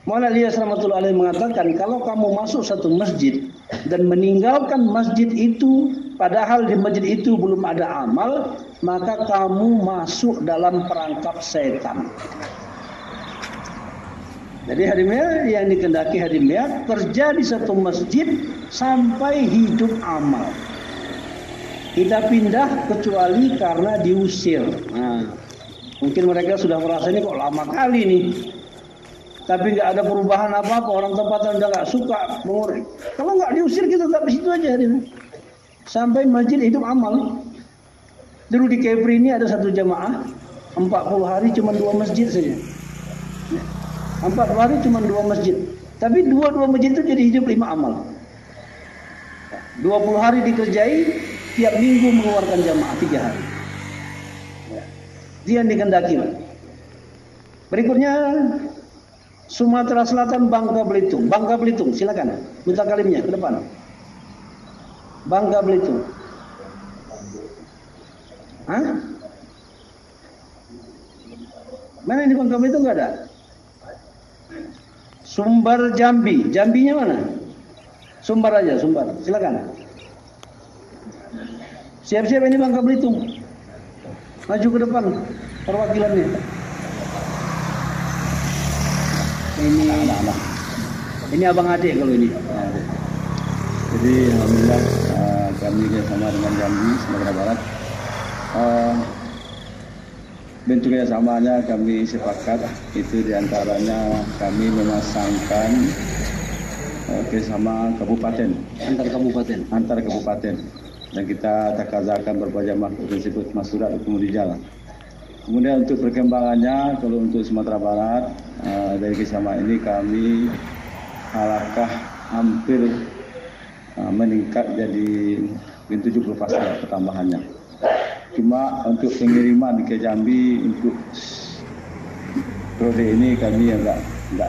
Maulana Ilyas rahmatullahi alaihi mengatakan, kalau kamu masuk satu masjid dan meninggalkan masjid itu padahal di masjid itu belum ada amal, maka kamu masuk dalam perangkap setan. Jadi hadirin yang dikehendaki hadirin kerja di satu masjid sampai hidup amal. Kita pindah kecuali karena diusir. Mungkin mereka sudah merasa ini kok lama kali nih. Tapi nggak ada perubahan apa-apa, orang tempatan udah nggak suka mengurai. Kalau nggak diusir kita tetap di situ aja. Sampai masjid hidup amal. Dulu di Kepri ini ada satu jamaah 40 hari cuma 2 masjid saja. 40 hari cuma 2 masjid. Tapi 2 masjid itu jadi hidup 5 amal. 20 hari dikerjai, tiap minggu mengeluarkan jamaah 3 hari. Dia yang dikehendaki. Berikutnya Sumatera Selatan, Bangka Belitung. Bangka Belitung, silakan. Mutakalimnya ke depan. Bangka Belitung. Mana ini Bangka Belitung enggak ada? Sumbar Jambi. Jambinya mana? Sumbar aja, Sumbar. Silakan. Siap-siap ini Bangka Belitung. Maju ke depan perwakilannya. Ini abang adik kalau ini. Jadi alhamdulillah kami bersama dengan Jambi Sumatera Barat. Bentuk kerjasamanya kami sepakat itu diantaranya kami memasangkan kerjasama kabupaten antar kabupaten dan kita takazakan berbagai makhluk tersebut Masurat kemudian Kemudian untuk perkembangannya, kalau untuk Sumatera Barat dari kerjasama ini kami halakah hampir meningkat jadi 70% pertambahannya. Cuma untuk pengiriman ke Jambi untuk periode ini kami enggak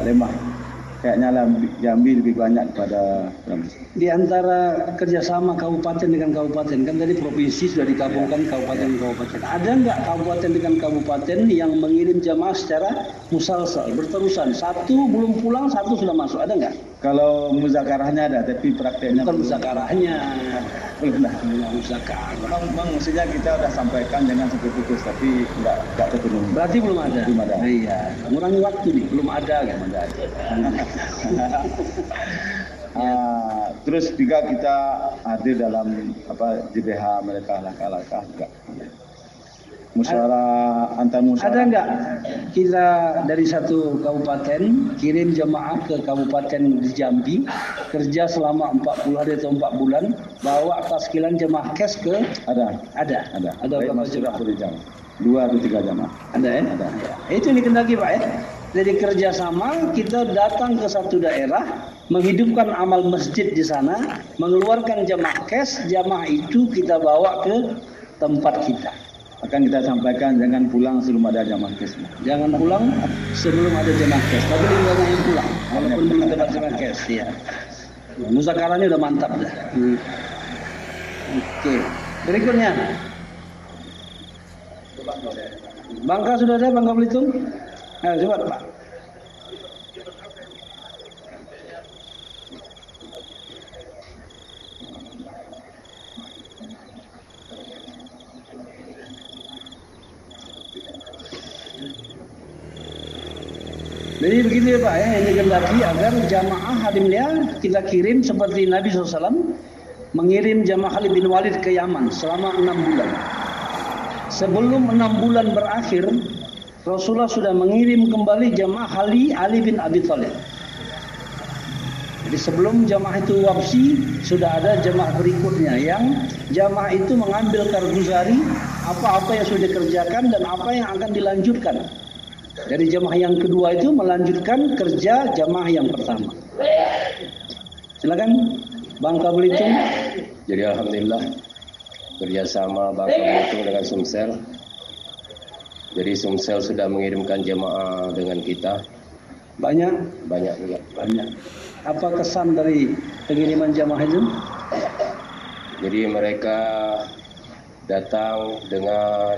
lemah. Kayaknya Jambi lebih banyak pada di antara kerjasama kabupaten dengan kabupaten, kan tadi provinsi sudah digabungkan kabupaten dengan kabupaten. Ada nggak kabupaten dengan kabupaten yang mengirim jamaah secara musalsal berterusan? Satu belum pulang, satu sudah masuk. Ada nggak? Kalau muzakarahnya ada, tapi prakteknya bukan muzakarahnya. Belum muzakarah. Bang, maksudnya kita sudah sampaikan dengan sampai putus, tapi nggak terpenuhi. Berarti belum ada. Belum ada. Iya. Mengurangi waktu nih, belum ada kan? Terus juga kita hadir dalam JBH mereka langkah-langkah juga. Musyawarah antar musyawarah. Ada enggak kita dari satu kabupaten kirim jemaah ke kabupaten di Jambi kerja selama 40 hari atau 4 bulan bawa taskilan jemaah kes ke ada berapa jemaah per jam? 2 atau 3 jemaah. Ada ya? Ada. Itu yang dikendaki Pak ya. Jadi kerjasama kita datang ke satu daerah, menghidupkan amal masjid di sana, mengeluarkan jemaah kes, jemaah itu kita bawa ke tempat kita. Akan kita sampaikan jangan pulang sebelum ada jamaah kes. Jangan pulang sebelum ada jamaah kes. Tapi lebih banyak yang pulang, walaupun belum dapat jamaah kes. Ya. Muzakarahnya udah mantap dah. Oke. Berikutnya. Bangka sudah ada, Bangka Belitung? Nah, coba Pak. Jadi begitu ya Pak ya, yang dikehendaki agar jamaah hadimnya kita kirim seperti Nabi SAW mengirim jamaah Khalid bin Walid ke Yaman selama 6 bulan. Sebelum 6 bulan berakhir, Rasulullah sudah mengirim kembali jamaah Ali bin Abi Thalib. Jadi sebelum jamaah itu wafsi, sudah ada jamaah berikutnya yang jamaah itu mengambil karguzari apa-apa yang sudah dikerjakan dan apa yang akan dilanjutkan. Dari jamaah yang kedua itu melanjutkan kerja jamaah yang pertama. Silakan Bangka Belitung. Jadi alhamdulillah kerjasama Bangka Belitung dengan Sumsel. Jadi Sumsel sudah mengirimkan jamaah dengan kita. Banyak juga. Banyak. Apa kesan dari pengiriman jamaah itu? Jadi mereka datang dengan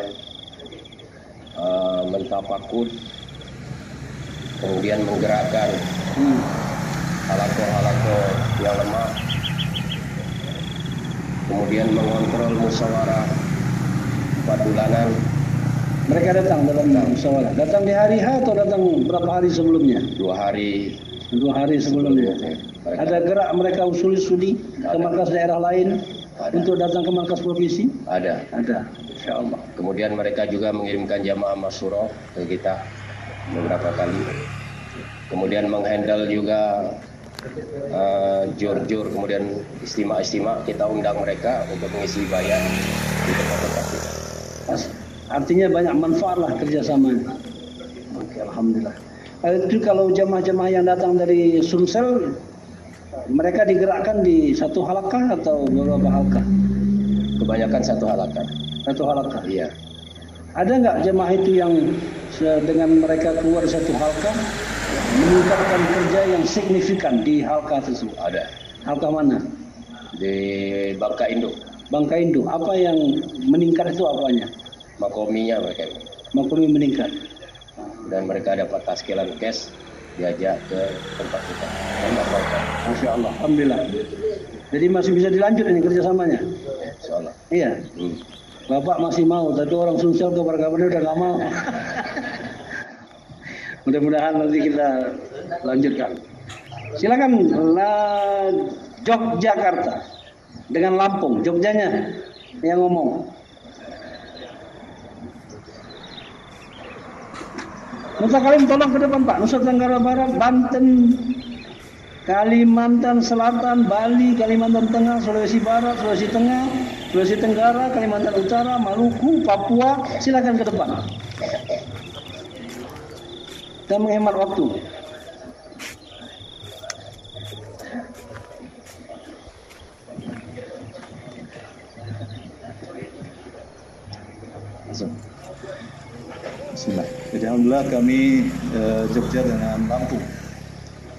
mentafakud, kemudian menggerakkan halakoh-halakoh yang lemah, kemudian mengontrol musyawarah 4 bulanan. Mereka datang dalam musyawarah. Datang di hari H atau datang berapa hari sebelumnya? 2 hari. 2 hari sebelumnya. Mereka Ada gerak mereka usul-usuli ke markas daerah lain untuk datang ke markas provinsi? Ada. Insya Allah. Kemudian mereka juga mengirimkan jamaah masyurah ke kita beberapa kali. Kemudian menghandle juga jur-jur, kemudian istimak kita undang mereka untuk mengisi bayar di tempat-tempat kita. Artinya banyak manfaat lah kerjasamanya. Oke, alhamdulillah. Itu kalau jamaah-jamaah yang datang dari Sumsel, mereka digerakkan di satu halakah atau beberapa halakah? Kebanyakan satu halakah. Satu halakah? Iya. Ada nggak jamaah itu yang dengan mereka keluar satu halakah meningkatkan kerja yang signifikan di halakah tersebut? Ada. Halakah mana? Di Bangka Indo. Bangka Indo. Apa yang meningkat itu apanya? Makominya mereka. Makomi meningkat. Dan mereka dapat taskilan cash, diajak ke tempat kita. Masya Allah, alhamdulillah. Jadi masih bisa dilanjut ini kerjasamanya. Insya Allah. Iya. Bapak masih mau, tapi orang Sumsel ke Warga-Warga udah nggak mau. Mudah-mudahan nanti kita lanjutkan. Silakan Yogyakarta dengan Lampung, Jogjanya yang ngomong. Nusa Kalim tolong ke depan Pak. Nusa Tenggara Barat, Banten, Kalimantan Selatan, Bali, Kalimantan Tengah, Sulawesi Barat, Sulawesi Tengah, Sulawesi Tenggara, Kalimantan Utara, Maluku, Papua. Silakan ke depan. Dan menghemat waktu. Bismillah. Jadi alhamdulillah kami Jogja dengan Lampung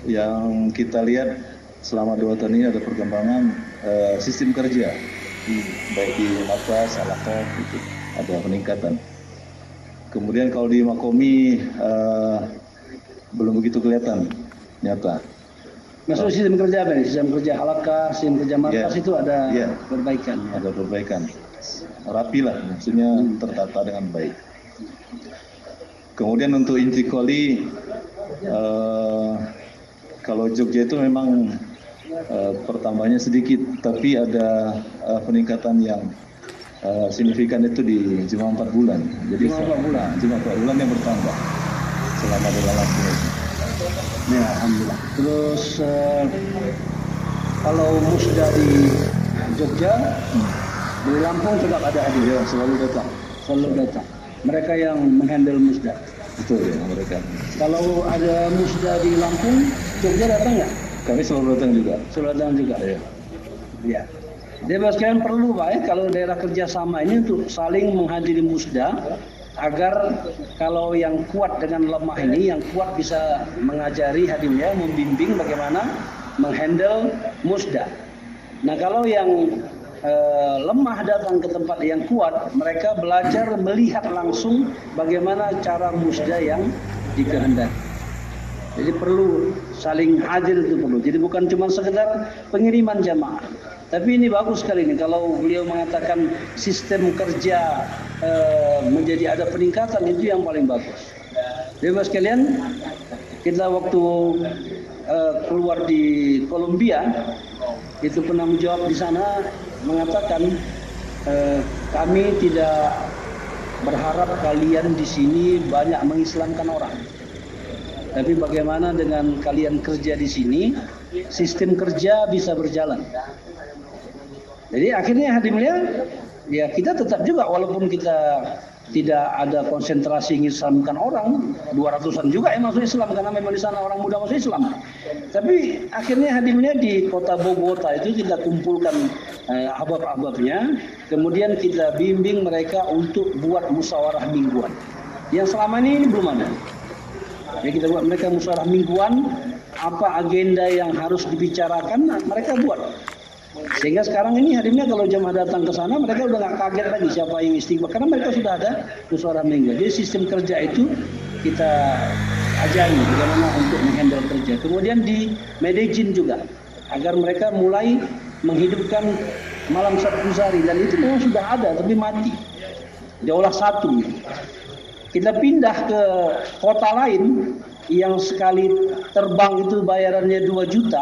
yang kita lihat selama 2 tahun ini ada perkembangan sistem kerja baik di markas, halakoh itu ada peningkatan. Kemudian kalau di Makomi belum begitu kelihatan nyata. Maksud sistem kerja apa nih? Sistem kerja halakah, sistem kerja markas itu ada perbaikan. Ada perbaikan. Rapi lah, maksudnya tertata dengan baik. Kemudian untuk intikoli, kalau Jogja itu memang pertambahannya sedikit, tapi ada peningkatan yang signifikan itu di cuma 4 bulan. Jadi cuma 4 bulan yang bertambah selama di Lampung itu. Ya, alhamdulillah. Terus kalau musda di Jogja, di Lampung tetap ada hadir. Ya, selalu datang. Mereka yang menghandle musda. Betul ya, mereka. Kalau ada musda di Lampung, Jogja datang nggak? Kami selalu datang juga. Selalu datang juga. Ya. Ya. Jadi sekalian perlu Pak ya, kalau daerah kerjasama ini untuk saling menghadiri musda agar kalau yang kuat dengan lemah ini, yang kuat bisa mengajari hadirnya, membimbing bagaimana menghandle musda. Nah kalau yang lemah datang ke tempat yang kuat, mereka belajar melihat langsung bagaimana cara musda yang dikehendaki. Jadi perlu saling hadir itu perlu. Jadi bukan cuma sekedar pengiriman jamaah. Tapi ini bagus sekali ini kalau beliau mengatakan sistem kerja menjadi ada peningkatan, itu yang paling bagus. Jadi Mas sekalian, kita waktu keluar di Kolombia itu penanggung jawab di sana mengatakan kami tidak berharap kalian di sini banyak mengislamkan orang. Tapi bagaimana dengan kalian kerja di sini, sistem kerja bisa berjalan. Jadi akhirnya hadirin, ya kita tetap juga walaupun kita tidak ada konsentrasi mengislamkan orang, 200-an juga yang masuk Islam karena memang di sana orang muda masuk Islam. Tapi akhirnya hadirnya di kota Bogota itu kita kumpulkan ahbab-ahbabnya, kemudian kita bimbing mereka untuk buat musyawarah mingguan. Yang selama ini belum ada. Ya kita buat mereka musyawarah mingguan, apa agenda yang harus dibicarakan, mereka buat. Sehingga sekarang ini hadirnya kalau jemaah datang ke sana mereka udah nggak kaget lagi siapa yang istighfar karena mereka sudah ada musyawarah mingguan. Jadi sistem kerja itu kita ajari bagaimana untuk menghandle kerja. Kemudian di managing juga agar mereka mulai menghidupkan malam Sabtu dan itu memang sudah ada tapi mati. Jauhlah satu. Kita pindah ke kota lain yang sekali terbang itu bayarannya 2 juta.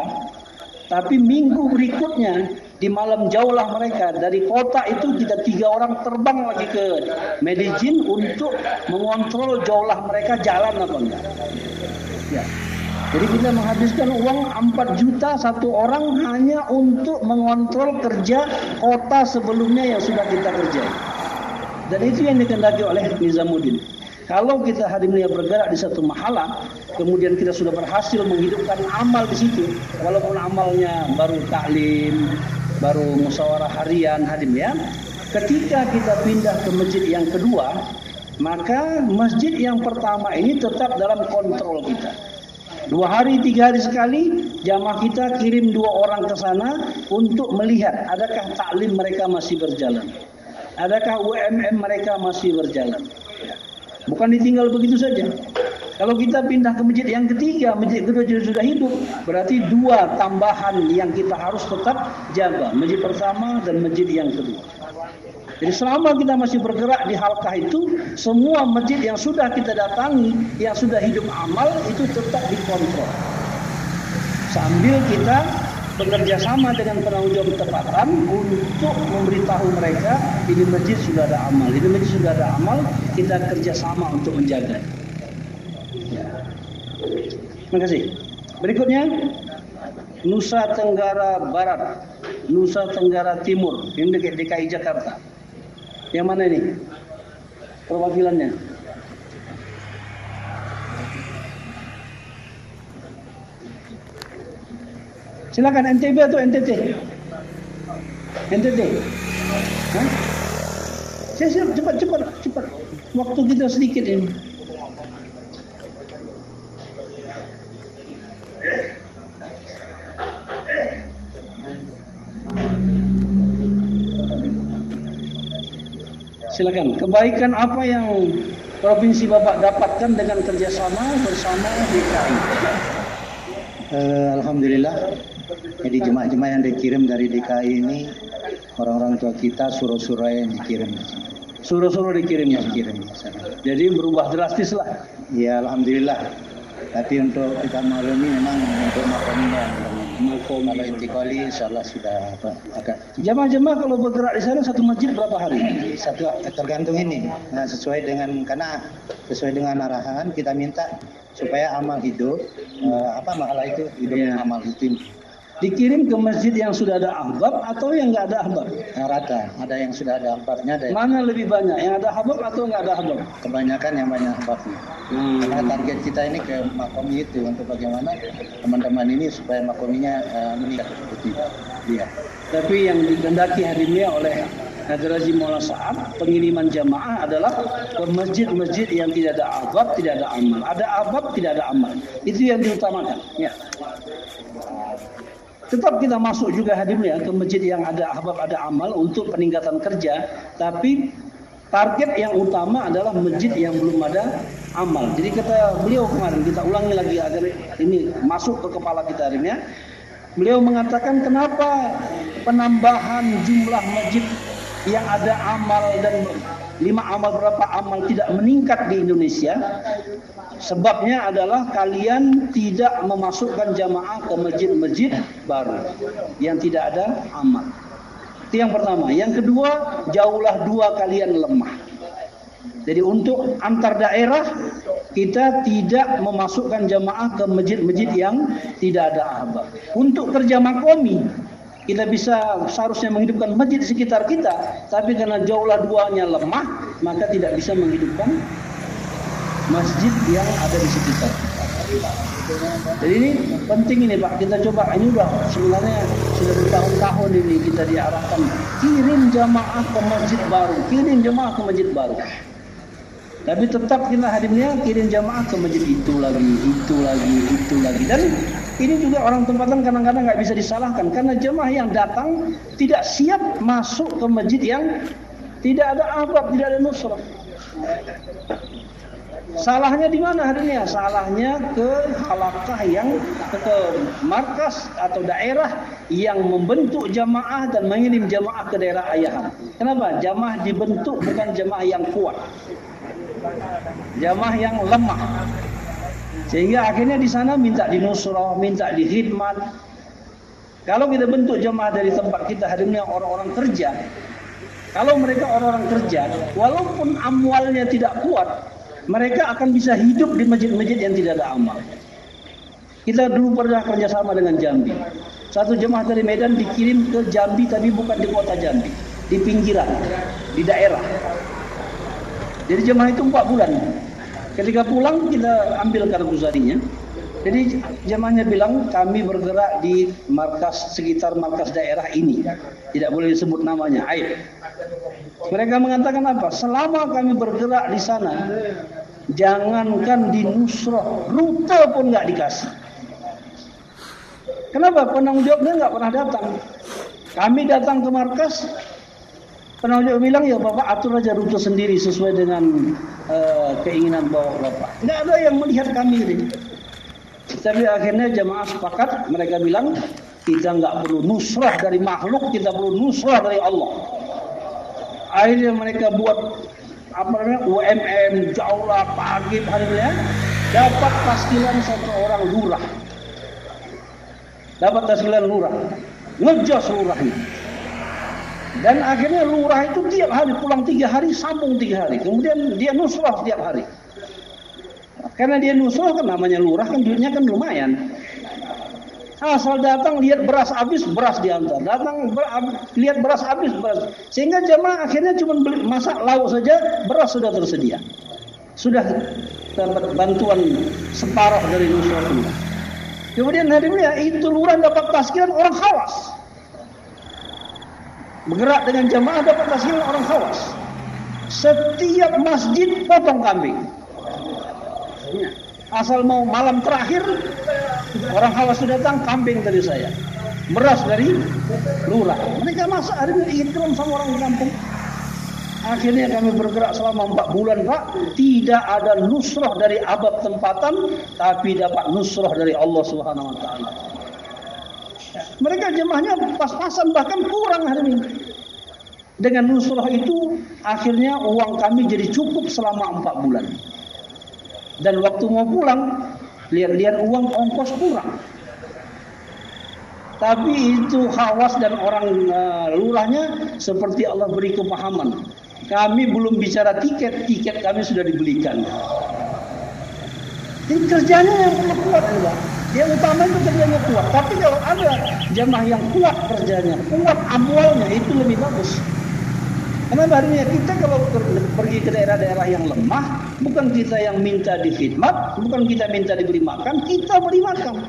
Tapi minggu berikutnya di malam jauhlah mereka dari kota itu kita 3 orang terbang lagi ke Medellin untuk mengontrol jauhlah mereka jalan apa enggak. Ya. Jadi kita menghabiskan uang 4 juta satu orang hanya untuk mengontrol kerja kota sebelumnya yang sudah kita kerjain. Dan itu yang dikehendaki oleh Nizamuddin. Kalau kita hadimnya bergerak di satu mahalah, kemudian kita sudah berhasil menghidupkan amal di situ, walaupun amalnya baru taklim, baru musyawarah harian hadim ya. Ketika kita pindah ke masjid yang kedua, maka masjid yang pertama ini tetap dalam kontrol kita. 2 hari 3 hari sekali jamaah kita kirim 2 orang ke sana untuk melihat adakah taklim mereka masih berjalan, adakah UMM mereka masih berjalan. Bukan ditinggal begitu saja. Kalau kita pindah ke masjid yang ketiga, masjid kedua sudah hidup, berarti 2 tambahan yang kita harus tetap jaga. Masjid pertama dan masjid yang kedua. Jadi selama kita masih bergerak di halkah itu, semua masjid yang sudah kita datangi, yang sudah hidup amal, itu tetap dikontrol. Sambil kita bekerja sama dengan penanggung jawab tempatan untuk memberitahu mereka ini masjid sudah ada amal, ini masjid sudah ada amal, kita kerjasama untuk menjaga. Ya. Terima kasih. Berikutnya Nusa Tenggara Barat, Nusa Tenggara Timur, ini dekat DKI Jakarta. Yang mana ini perwakilannya? Silakan NTB atau NTT? NTT. Hah? Siap, cepat. Waktu kita sedikit ini. Silakan. Kebaikan apa yang provinsi Bapak dapatkan dengan kerjasama bersama DKI? Alhamdulillah. Jadi jemaah-jemaah yang dikirim dari DKI ini orang-orang tua kita suruh-suruh yang dikirim. Suruh-suruh dikirim. Jadi berubah drastis lah. Ya alhamdulillah. Tapi untuk kita maklumi memang untuk makomnya. Kalau intikali insyaallah sudah agak. Jemaah-jemaah kalau bergerak di sana satu masjid berapa hari? Satu tergantung ini. Nah, sesuai dengan arahan kita minta supaya amal hidup mahalah itu hidup amal itu. Dikirim ke masjid yang sudah ada ahbab atau yang nggak ada ahbab? Rata, ada yang sudah ada ahbabnya. Mana lebih banyak, yang ada ahbab atau nggak ada ahbab? Kebanyakan yang banyak ahbabnya. Karena target kita ini ke makomi itu untuk bagaimana teman-teman ini supaya makominya meningkat seperti dia. Tapi yang dikehendaki hadirnya oleh Hadraji Maulana Sa'ad, pengiriman jamaah adalah ke masjid-masjid yang tidak ada ahbab, tidak ada amal. Ada ahbab, tidak ada amal. Itu yang diutamakan. Ya. Tetap kita masuk juga hadirnya ke masjid yang ada ahbab, ada amal untuk peningkatan kerja. Tapi target yang utama adalah masjid yang belum ada amal. Jadi kata beliau kemarin, kita ulangi lagi agar ini masuk ke kepala kita hadirnya. Beliau mengatakan kenapa penambahan jumlah masjid yang ada amal dan 5 amal berapa amal tidak meningkat di Indonesia. Sebabnya adalah kalian tidak memasukkan jamaah ke masjid-masjid baru yang tidak ada amal. Itu yang pertama. Yang kedua, jauhlah 2 kalian lemah. Jadi untuk antar daerah kita tidak memasukkan jamaah ke masjid-masjid yang tidak ada ahbab. Untuk kerja makomi kita bisa seharusnya menghidupkan masjid di sekitar kita, tapi karena jauhlah duanya lemah, maka tidak bisa menghidupkan masjid yang ada di sekitar kita. Jadi ini penting ini Pak, kita coba, ini sebenarnya sudah bertahun-tahun ini kita diarahkan kirim jamaah ke masjid baru, kirim jamaah ke masjid baru. Tapi tetap kita hadirnya kirim jamaah ke masjid itu lagi. Dan ini juga orang tempatan kadang-kadang nggak bisa disalahkan karena jamaah yang datang tidak siap masuk ke masjid yang tidak ada ahbab, tidak ada nusrah. Salahnya di mana hadirnya? Salahnya ke halaqah yang ke markas atau daerah yang membentuk jamaah dan mengirim jamaah ke daerah ayahan. Kenapa? Jamaah dibentuk bukan jamaah yang kuat, jamaah yang lemah. Sehingga akhirnya di sana minta dinusrah, minta dihidmat. Kalau kita bentuk jamaah dari tempat kita hadirnya orang-orang kerja, kalau mereka orang-orang kerja, walaupun amwalnya tidak kuat, mereka akan bisa hidup di masjid-masjid yang tidak ada amal. Kita dulu pernah kerjasama dengan Jambi. Satu jemaah dari Medan dikirim ke Jambi, tapi bukan di kota Jambi, di pinggiran, di daerah. Jadi jemaah itu 4 bulan. Ketika pulang kita ambil karguzarinya. Jadi jemaahnya bilang kami bergerak di markas, sekitar markas daerah ini. Tidak boleh disebut namanya, aib. Mereka mengatakan apa? Selama kami bergerak di sana, jangankan di nusrah, rute pun nggak dikasih. Kenapa? Penanggung jawabnya nggak pernah datang. Kami datang ke markas, penanggung jawab bilang, ya Bapak atur aja rute sendiri sesuai dengan keinginan Bapak. Nggak ada yang melihat kami ini. Tapi akhirnya jamaah sepakat, mereka bilang kita nggak perlu nusrah dari makhluk, kita perlu nusrah dari Allah. Akhirnya mereka buat UMM, jaulah pagi harinya dapat taskilan satu orang lurah. Dapat taskilan lurah. Ngejos lurahnya. Dan akhirnya lurah itu tiap hari pulang 3 hari, sambung 3 hari. Kemudian dia nusrah tiap hari. Karena dia nusrah kan namanya lurah kan duitnya kan lumayan. Asal datang lihat beras habis, beras diantar. Datang lihat beras habis, beras. Sehingga jamaah akhirnya cuma beli masak lauk saja, beras sudah tersedia. Sudah dapat bantuan separuh dari nusrah lurah. Kemudian hadirin itu lurah dapat taskilan orang Khawas. Bergerak dengan jamaah dapat taskilan orang Khawas. Setiap masjid potong kambing. Asal mau malam terakhir orang Khawas sudah datang, kambing dari saya, beras dari lurah. Mereka masak hari ini ikram sama orang di kampung. Akhirnya kami bergerak selama 4 bulan Pak, tidak ada nusrah dari abad tempatan, tapi dapat nusrah dari Allah Subhanahu Wa Taala. Mereka jemaahnya pas-pasan bahkan kurang hari ini. Dengan nusrah itu akhirnya uang kami jadi cukup selama 4 bulan. Dan waktu mau pulang, lihat-lihat uang ongkos kurang. Tapi itu Khawas dan orang lurahnya seperti Allah beri kepahaman. Kami belum bicara tiket kami sudah dibelikan. Jadi kerjanya yang perlu kuat juga. Yang utama itu kerjanya kuat. Tapi kalau ada jamaah yang kuat kerjanya, kuat amwalnya, itu lebih bagus. Karena barunya kita kalau pergi ke daerah-daerah yang lemah, bukan kita yang minta dikhidmat, bukan kita minta diberi makan, kita beri makan.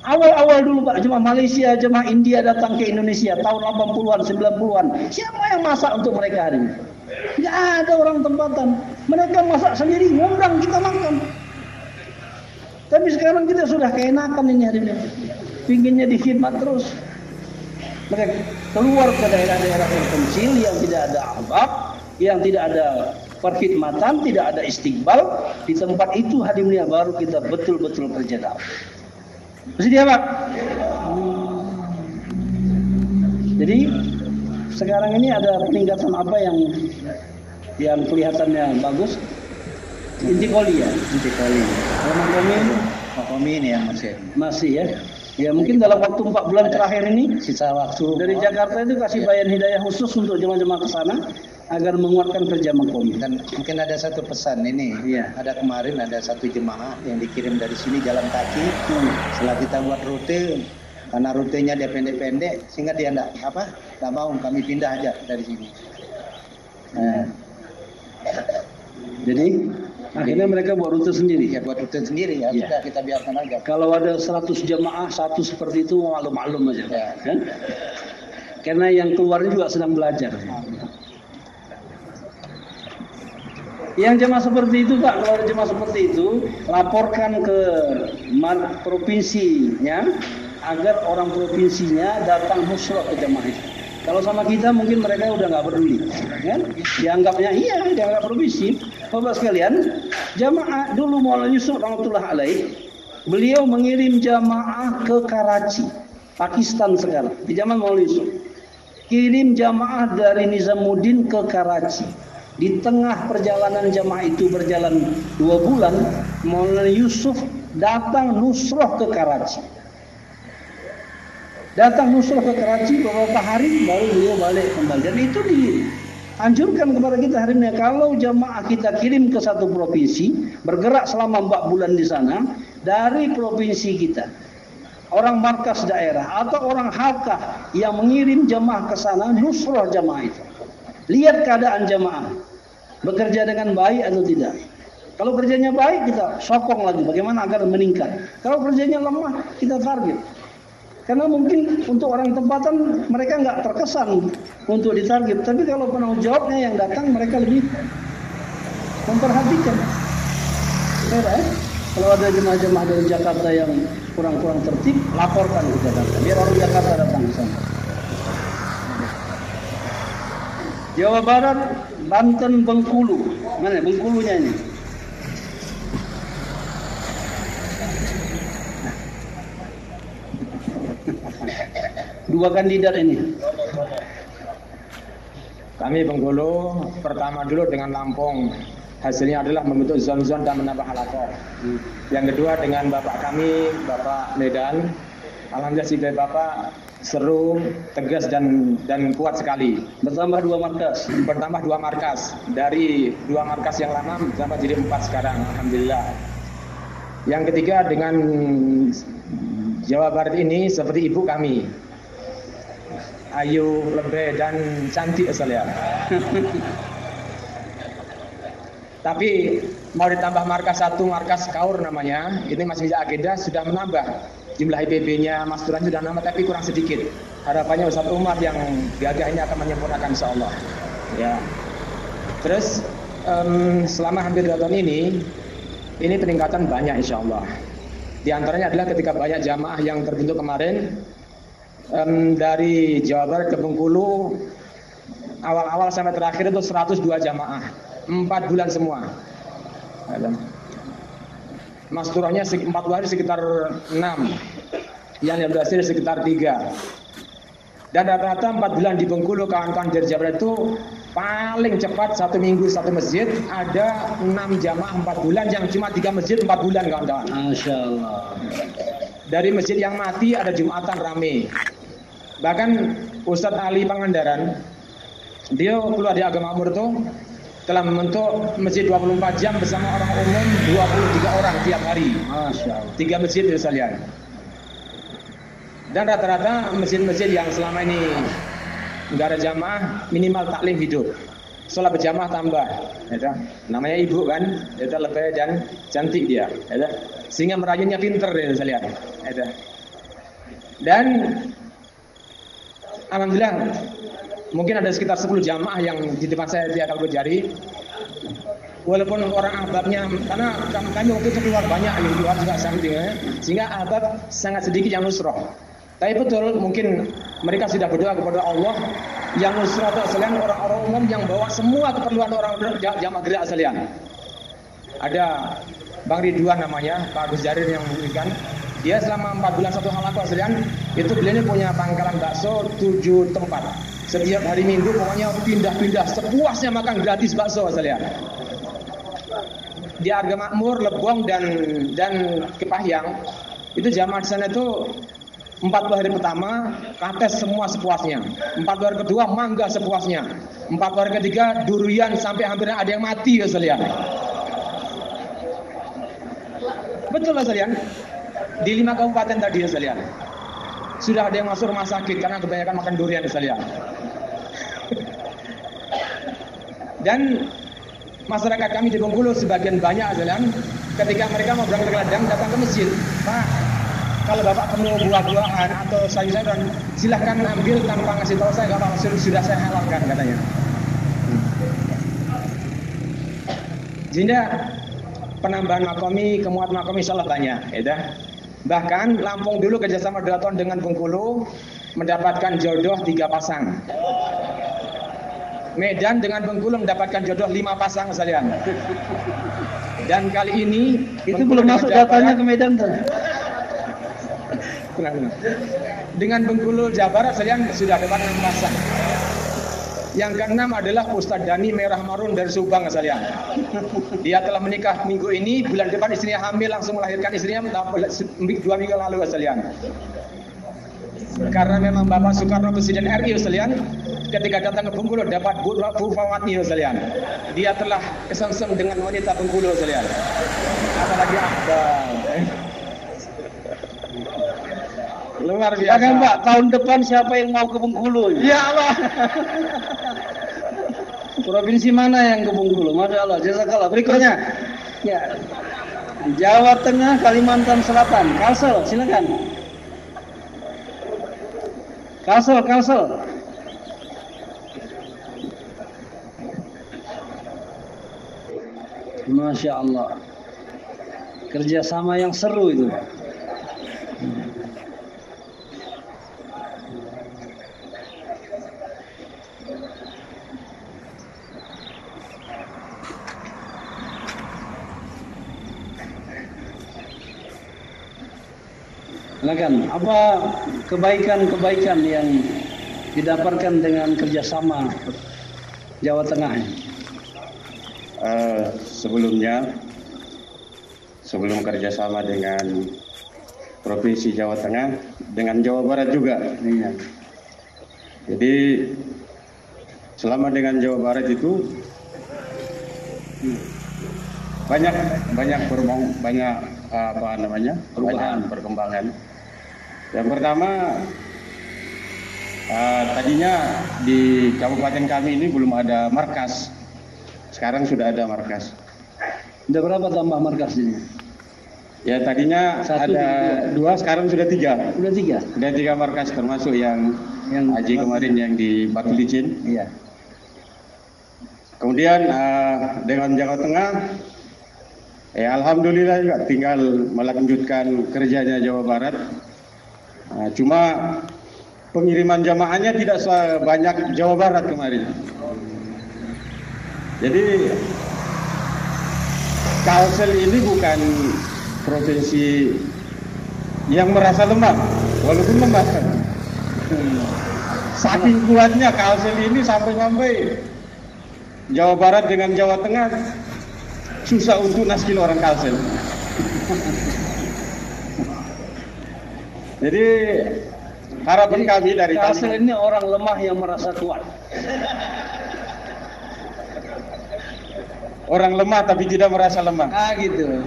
Awal-awal dulu Pak, jemaah Malaysia, jemaah India datang ke Indonesia tahun 80-an, 90-an. Siapa yang masak untuk mereka hari ini? Tidak ada orang tempatan. Mereka masak sendiri, ngundang kita makan. Tapi sekarang kita sudah keenakan ini hari ini. Pinginnya dikhidmat terus. Mereka keluar ke daerah-daerah terpencil yang tidak ada ahbab, yang tidak ada perkhidmatan, tidak ada istiqbal. Di tempat itu hadirin baru kita betul-betul kerja dakwah. Bersedia Pak? Jadi sekarang ini ada peningkatan apa yang kelihatannya bagus? Intikoli ya? Intikoli. Makomi ini ya masih ya? Ya mungkin dalam waktu 4 bulan terakhir ini, sisa waktu dari Jakarta itu kasih bayan hidayah khusus untuk jemaah-jemaah ke sana. agar menguatkan kerja makom. Dan mungkin ada satu pesan ini. Iya. Ada kemarin ada satu jemaah yang dikirim dari sini jalan kaki. Setelah kita buat rute, karena rutenya dia pendek-pendek, sehingga dia enggak mau, kami pindah aja dari sini. Jadi akhirnya mereka buat rute sendiri. Ya buat rute sendiri ya. Iya. Sudah kita biarkan aja. Kalau ada 100 jamaah satu seperti itu maklum-maklum aja, Ya. kan? Karena yang keluar juga sedang belajar. Yang jemaah seperti itu Pak, kalau ada jemaah seperti itu, laporkan ke provinsinya agar orang provinsinya datang musyrah ke jemaah itu. Kalau sama kita mungkin mereka udah nggak peduli, kan? Dianggapnya dianggap provinsi. Bapak sekalian, jamaah dulu Maulana Yusuf rahmatullah alaih, beliau mengirim jamaah ke Karachi, Pakistan sekarang, di zaman Maulana Yusuf. Kirim jamaah dari Nizamuddin ke Karachi. Di tengah perjalanan jamaah itu berjalan 2 bulan, Maulana Yusuf datang nusroh ke Karachi. Datang nusroh ke Karachi beberapa hari baru beliau balik kembali. Dan itu dianjurkan kepada kita hari ini, kalau jamaah kita kirim ke satu provinsi, bergerak selama 4 bulan di sana, dari provinsi kita, orang markas daerah atau orang halkah yang mengirim jamaah ke sana, nusroh jamaah itu. Lihat keadaan jamaah, bekerja dengan baik atau tidak. Kalau kerjanya baik, kita sokong lagi bagaimana agar meningkat. Kalau kerjanya lemah, kita target. Karena mungkin untuk orang tempatan mereka nggak terkesan untuk ditarget. Tapi kalau penanggung jawabnya yang datang, mereka lebih memperhatikan. Kalau ada jemaah-jemaah dari Jakarta yang kurang-kurang tertib, laporkan ke Jakarta. Biar orang Jakarta datang ke sana. Jawa Barat, Banten, Bengkulu. Mana Bengkulunya ini? Dua kandidat ini. Kami Bengkulu pertama dulu dengan Lampung. Hasilnya adalah membentuk zon-zon dan menambah halakoh. Yang kedua dengan Bapak kami, Bapak Medan. Alhamdulillah si Bapak seru, tegas dan kuat sekali. Bertambah 2 markas. Bertambah 2 markas. Dari 2 markas yang lama bertambah jadi 4 sekarang. Alhamdulillah. Yang ketiga dengan Jawa Barat ini seperti ibu kami. Ayu, lebih dan cantik sekalian. Tapi mau ditambah markas 1, markas Kaur namanya. Ini masih bisa agenda sudah menambah. Jumlah IPB-nya Mas Turan sudah nambah tapi kurang sedikit. Harapannya Ustaz Umar yang gagah ini akan menyempurnakan insyaallah. Ya. Terus selama hampir 2 tahun ini peningkatan banyak insyaallah. Di antaranya adalah ketika banyak jamaah yang terbentuk kemarin dari Jawa Barat ke Bengkulu awal-awal sampai terakhir itu 102 jamaah 4 bulan semua. Mas turunnya 4 hari sekitar 6, yang berhasil sekitar 3. Dan rata-rata 4 bulan di Bengkulu kawan-kawan dari Jawa Barat itu paling cepat 1 minggu 1 masjid ada 6 jamaah 4 bulan, yang cuma 3 masjid 4 bulan kawan-kawan. Masya Allah. Dari masjid yang mati ada Jumatan rame. Bahkan Ustadz Ali Pangandaran, dia keluar di Agama Makmur itu telah membentuk masjid 24 jam bersama orang umum 23 orang tiap hari. Masya Allah. 3 masjid itu sekalian. Dan rata-rata masjid-masjid yang selama ini nggak ada jamaah minimal taklim hidup. Sholat berjamaah tambah, ya, namanya ibu kan, itu lebih dan cantik dia, ya, sehingga merayunya pinter ya sekalian. Ya. Dan alhamdulillah mungkin ada sekitar 10 jamaah yang di depan saya dia akan berjari. Walaupun orang ahbabnya, karena kami waktu itu keluar banyak yang keluar juga sampingnya, sehingga ahbab sangat sedikit yang nusroh. Tapi betul mungkin mereka sudah berdoa kepada Allah yang nusroh itu sekalian orang-orang umum yang bawa semua keperluan orang jamaah gerak sekalian. Ada Bang Ridwan namanya, Pak Agus Jarir yang memberikan. Dia selama 4 bulan 1 halakoh sekalian, itu beliau punya pangkalan bakso 7 tempat. Setiap hari Minggu pokoknya pindah-pindah sepuasnya makan gratis bakso sekalian. Di Agama Makmur, Lebong dan Kepahyang itu jamaah di sana itu 40 hari pertama kates semua sepuasnya, 40 hari kedua mangga sepuasnya, 4 hari ketiga durian sampai hampir ada yang mati ya sekalian. Betul lah sekalian. Di 5 kabupaten tadi ya sekalian. Sudah ada yang masuk rumah sakit karena kebanyakan makan durian ya sekalian. Dan masyarakat kami di Bengkulu sebagian banyak sekalian, ketika mereka mau berangkat ke ladang datang ke masjid, Pak, kalau bapak ketemu buah-buahan atau sayur-sayuran, silahkan ambil tanpa ngasih tahu saya, nggak apa-apa, sudah saya halalkan katanya. Sehingga penambahan makomi, kemuat makomi insyaallah banyak, ya. Bahkan Lampung dulu kerjasama 2 tahun dengan Bengkulu mendapatkan jodoh 3 pasang. Medan dengan Bengkulu mendapatkan jodoh 5 pasang sekalian. Dan kali ini itu belum masuk datanya ke Medan tuh. Dengan Bengkulu Jawa Barat sekalian sudah dapat 6 pasang. Yang ke-6 adalah Ustadz Dani Merah Marun dari Subang sekalian. Dia telah menikah minggu ini, bulan depan istrinya hamil, langsung melahirkan istrinya 2 minggu lalu sekalian. Karena memang Bapak Soekarno Presiden RI sekalian, ketika datang ke Bengkulu dapat Bu Fawatni sekalian. Dia telah kesengsem dengan wanita Bengkulu sekalian. Apalagi Akbar. Luar biasa. Kan Pak, tahun depan siapa yang mau ke Bengkulu? Ya Allah. Provinsi mana yang ke Bengkulu? Masya Allah, jazakallah. Berikutnya, ya, Jawa Tengah, Kalimantan Selatan. Kalsel, silakan. Kalsel. Masya Allah. Kerjasama yang seru itu. Silakan, apa kebaikan-kebaikan yang didapatkan dengan kerjasama Jawa Tengah? Sebelum kerjasama dengan Provinsi Jawa Tengah, dengan Jawa Barat juga. Iya. Jadi selama dengan Jawa Barat itu banyak perkembangan. Yang pertama, tadinya di kabupaten kami ini belum ada markas. Sekarang sudah ada markas. Sudah berapa tambah markas ini? Ya tadinya 1, ada 2, sekarang sudah 3. Sudah 3. Sudah 3 markas, termasuk yang Haji kemarin yang di Batu Licin. Iya. Kemudian dengan Jawa Tengah, alhamdulillah juga tinggal melanjutkan kerjanya Jawa Barat. Cuma pengiriman jamaahnya tidak sebanyak Jawa Barat kemarin. Jadi Kalsel ini bukan provinsi yang merasa lemah, walaupun lemah. Saking kuatnya Kalsel ini sampai Jawa Barat dengan Jawa Tengah susah untuk naskil orang Kalsel. Jadi harapan kami dari Kalsel ini orang lemah yang merasa kuat. Orang lemah tapi tidak merasa lemah. Gitu.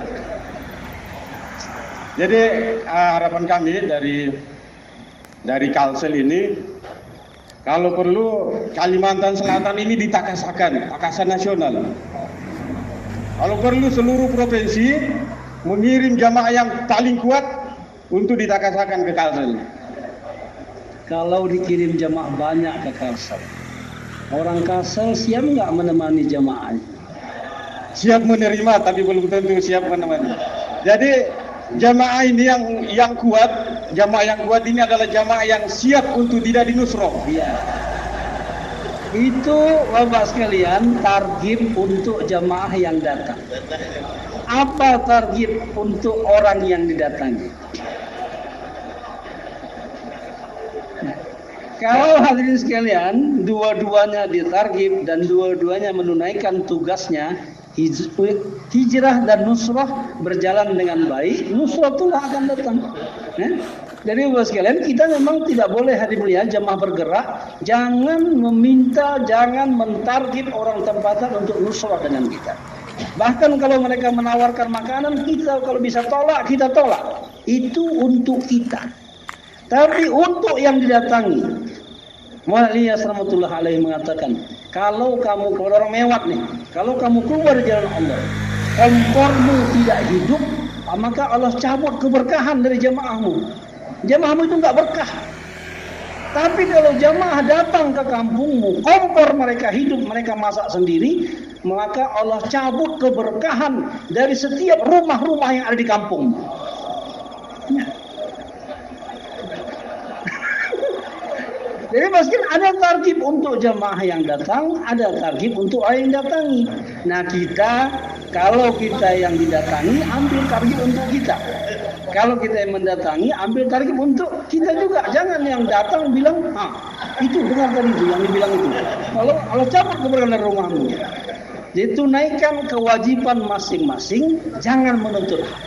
Jadi harapan kami dari Kalsel ini, kalau perlu Kalimantan Selatan ini ditakasakan, takasan nasional. Kalau perlu seluruh provinsi mengirim jamaah yang paling kuat untuk ditakasakan ke Kalsel. Kalau dikirim jamaah banyak ke Kalsel, orang Kalsel siap nggak menemani jamaahnya? Siap menerima, tapi belum tentu siap menemani. Jadi jamaah ini yang kuat, jamaah yang kuat ini adalah jamaah yang siap untuk tidak dinusroh. Iya. Itu Bapak sekalian target untuk jamaah yang datang. Apa target untuk orang yang didatangi? Kalau hadirin sekalian, dua-duanya ditarget dan dua-duanya menunaikan tugasnya, hijrah dan nusrah berjalan dengan baik, nusratullah akan datang. Jadi Bapak sekalian, kita memang tidak boleh hadir mulia jamaah bergerak, jangan meminta, jangan mentarget orang tempatan untuk nusrah dengan kita. Bahkan kalau mereka menawarkan makanan, kita kalau bisa tolak, kita tolak. Itu untuk kita. Tapi untuk yang didatangi, Mu'aliyah rahmatullah alaihi mengatakan, kalau kamu keluar orang mewat nih, kalau kamu keluar dari jalan Allah, kompormu tidak hidup, maka Allah cabut keberkahan dari jamaahmu. Jamaahmu itu enggak berkah. Tapi kalau jamaah datang ke kampungmu, kompor mereka hidup, mereka masak sendiri, maka Allah cabut keberkahan dari setiap rumah-rumah yang ada di kampung. Ya. Jadi mungkin ada target untuk jamaah yang datang, ada target untuk orang yang datangi. Nah kita, kalau kita yang didatangi, ambil target untuk kita. Kalau kita yang mendatangi, ambil target untuk kita juga. Jangan yang datang bilang, itu dengar tadi itu yang dibilang itu. Kalau cabut keberkahan dari rumahmu. Jadi tunaikan kewajiban masing-masing, jangan menuntut hak.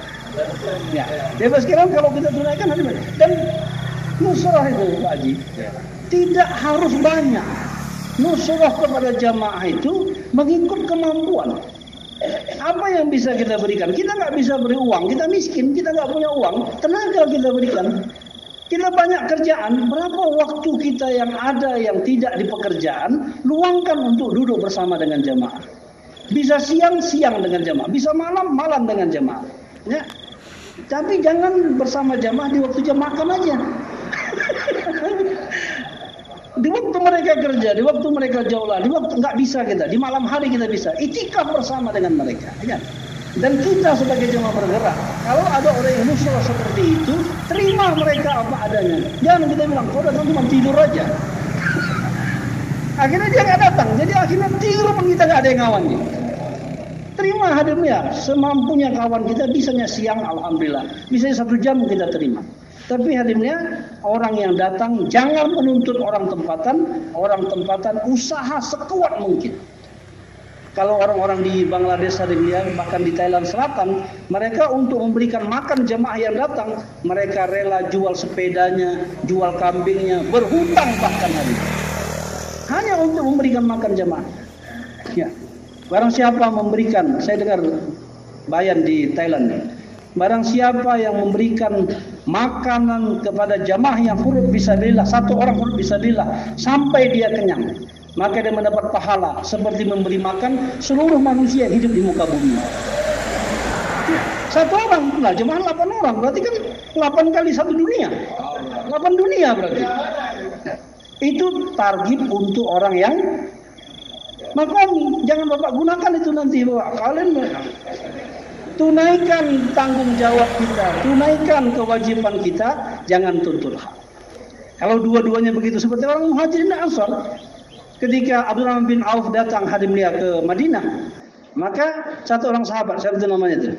Ya, bebas sekarang kalau kita tunaikan dan nusrah itu Pak Haji, tidak harus banyak. Nusrah kepada jamaah itu mengikut kemampuan. Apa yang bisa kita berikan? Kita nggak bisa beri uang, kita miskin, kita nggak punya uang, tenaga kita berikan. Kita banyak kerjaan, berapa waktu kita yang ada yang tidak di pekerjaan, luangkan untuk duduk bersama dengan jamaah. Bisa siang dengan jamaah, bisa malam dengan jamaah. Ya. Tapi jangan bersama jamaah di waktu jam makan aja. Di waktu mereka kerja, di waktu mereka jaulah, di waktu nggak bisa kita, di malam hari kita bisa itikaf bersama dengan mereka, ya. Dan kita sebagai jemaah bergerak, kalau ada orang yang nusrah seperti itu, terima mereka apa adanya. Jangan kita bilang, kau datang cuma tidur aja. Akhirnya dia nggak datang, jadi akhirnya tidur pun kita nggak ada yang ngawannya. Terima hadirnya, semampunya kawan kita, bisanya siang, alhamdulillah, bisanya 1 jam kita terima. Tapi hadirnya orang yang datang jangan menuntut orang tempatan usaha sekuat mungkin. Kalau orang-orang di Bangladesh hadirnya, bahkan di Thailand Selatan, mereka untuk memberikan makan jemaah yang datang, mereka rela jual sepedanya, jual kambingnya, berhutang bahkan hadir. Hanya untuk memberikan makan jemaah. Ya. Barang siapa memberikan, saya dengar bayan di Thailand, barang siapa yang memberikan makanan kepada jamaah yang huruf fisabilillah, 1 orang huruf fisabilillah sampai dia kenyang, maka dia mendapat pahala seperti memberi makan seluruh manusia yang hidup di muka bumi. 1 orang, nah jemaah 8 orang, berarti kan 8 kali 1 dunia. 8 dunia berarti. Itu target untuk orang yang makomi. Jangan Bapak gunakan itu nanti Bapak. Kalian tunaikan tanggung jawab kita, tunaikan kewajiban kita, jangan tuntut hak. Kalau dua-duanya begitu, seperti orang Muhajirin dan Ansar, ketika Abdurrahman bin Auf datang hadir ke Madinah, maka 1 orang sahabat, siapa itu namanya itu,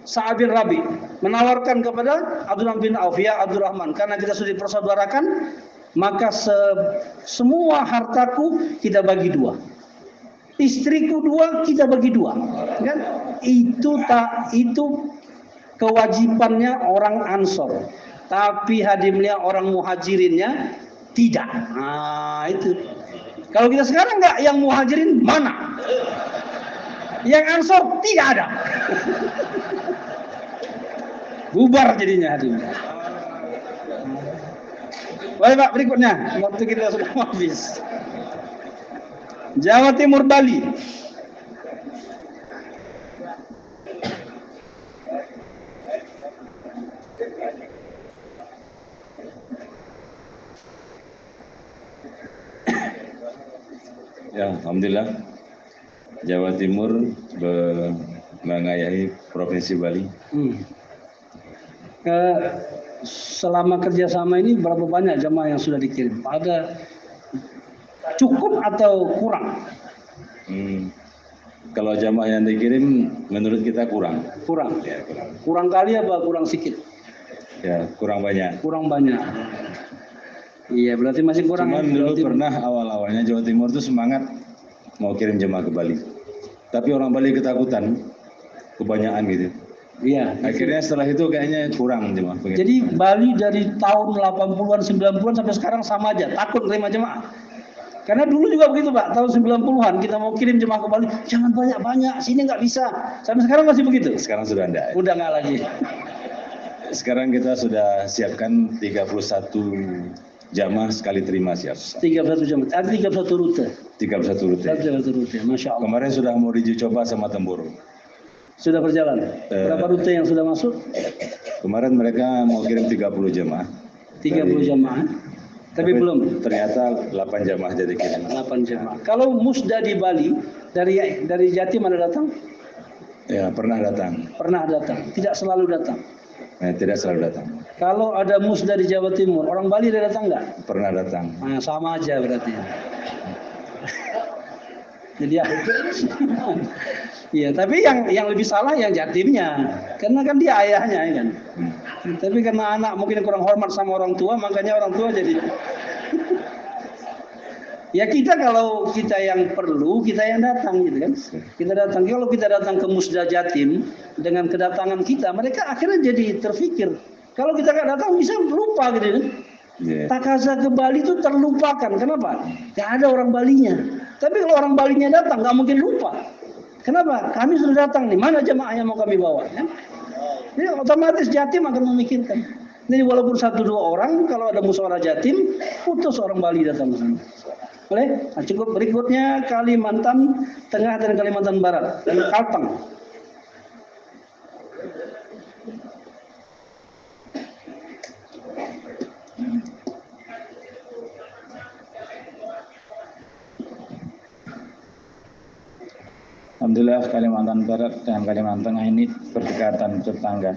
Sa'ad bin Rabi, menawarkan kepada Abdurrahman bin Auf, ya Abdurrahman, karena kita sudah dipersaudarakan, maka semua hartaku kita bagi 2. Istriku 2, kita bagi 2. Kan? Itu kewajibannya orang Ansor. Tapi hadimnya orang Muhajirinnya tidak. Nah, itu. Kalau kita sekarang enggak, yang Muhajirin mana? Yang Ansor tidak ada. Bubar jadinya hadimnya. Baik Pak, berikutnya. Waktu kita sudah habis. Jawa Timur, Bali. Ya, alhamdulillah. Jawa Timur mengayahi Provinsi Bali. Selama kerjasama ini berapa banyak jamaah yang sudah dikirim? Ada cukup atau kurang? Kalau jamaah yang dikirim menurut kita kurang. Kurang. Ya, kurang. Kurang kali apa kurang sedikit? Ya, kurang banyak. Kurang banyak. Iya, berarti masih kurang. Cuman dulu pernah awal-awalnya Jawa Timur itu semangat mau kirim jemaah ke Bali. Tapi orang Bali ketakutan, kebanyakan gitu. Iya. Akhirnya setelah itu kayaknya kurang jemaah. Jadi Bali dari tahun 80-an, 90-an sampai sekarang sama aja, takut terima jemaah. Karena dulu juga begitu Pak, tahun 90-an kita mau kirim jemaah ke Bali, jangan banyak-banyak, sini nggak bisa. Sampai sekarang masih begitu? Sekarang sudah enggak. Udah nggak lagi. Sekarang kita sudah siapkan 31 jamaah sekali terima siap. 31 jamaah, ada 31 rute. 31 rute. 31 rute, Masya Allah. Kemarin sudah mau diuji coba sama Temboro. Sudah berjalan? Berapa rute yang sudah masuk? Kemarin mereka mau kirim 30 jamaah. 30 jamaah. Tapi belum. Ternyata 8 jamaah jadi kirim. 8 jamaah. Kalau musda di Bali dari Jatim ada datang? Ya, pernah datang. Pernah datang. Tidak selalu datang. Tidak selalu datang. Kalau ada musda di Jawa Timur, orang Bali ada datang nggak? Pernah datang. Nah, sama aja berarti. Jadi ya. Iya, tapi yang lebih salah yang Jatimnya. Karena kan dia ayahnya ya kan. Tapi karena anak mungkin kurang hormat sama orang tua, makanya orang tua jadi ya kita kalau kita yang perlu, kita yang datang gitu kan. Kita datang. Kalau kita datang ke Musda Jatim dengan kedatangan kita, mereka akhirnya jadi terfikir. Kalau kita nggak datang bisa lupa gitu kan. Takaza ke Bali itu terlupakan. Kenapa? Nggak ada orang Balinya. Tapi kalau orang Balinya datang, nggak mungkin lupa. Kenapa? Kami sudah datang nih. Mana jemaah yang mau kami bawa? Kan? Jadi otomatis Jatim akan memikirkan. Jadi walaupun 1-2 orang, kalau ada musyawarah Jatim, putus orang Bali datang ke sana. Boleh? Nah, cukup. Berikutnya Kalimantan Tengah dan Kalimantan Barat dan Kalteng. Alhamdulillah Kalimantan Barat dan Kalimantan Tengah ini berdekatan tetangga.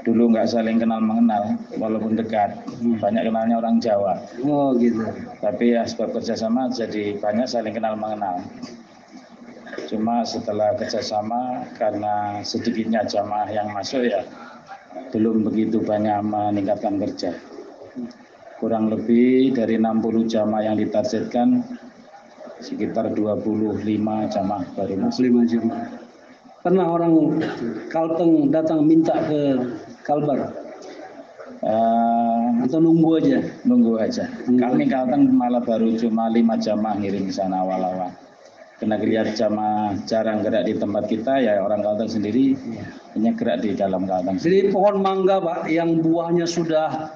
Dulu nggak saling kenal mengenal, walaupun dekat. Banyak kenalnya orang Jawa. Oh gitu. Tapi ya sebab kerjasama jadi banyak saling kenal mengenal. Cuma setelah kerjasama karena sedikitnya jamaah yang masuk ya belum begitu banyak meningkatkan kerja. Kurang lebih dari 60 jamaah yang ditargetkan sekitar 25 jamaah baru masuk. 25 jamaah. Pernah orang Kalteng datang minta ke Kalbar? Atau nunggu aja? Nunggu aja. Kami Kalteng malah baru cuma 5 jamaah ngirim ke sana awal-awal. Karena lihat jamaah jarang gerak di tempat kita, ya orang Kalteng sendiri hanya gerak di dalam Kalteng. Jadi pohon mangga Pak, yang buahnya sudah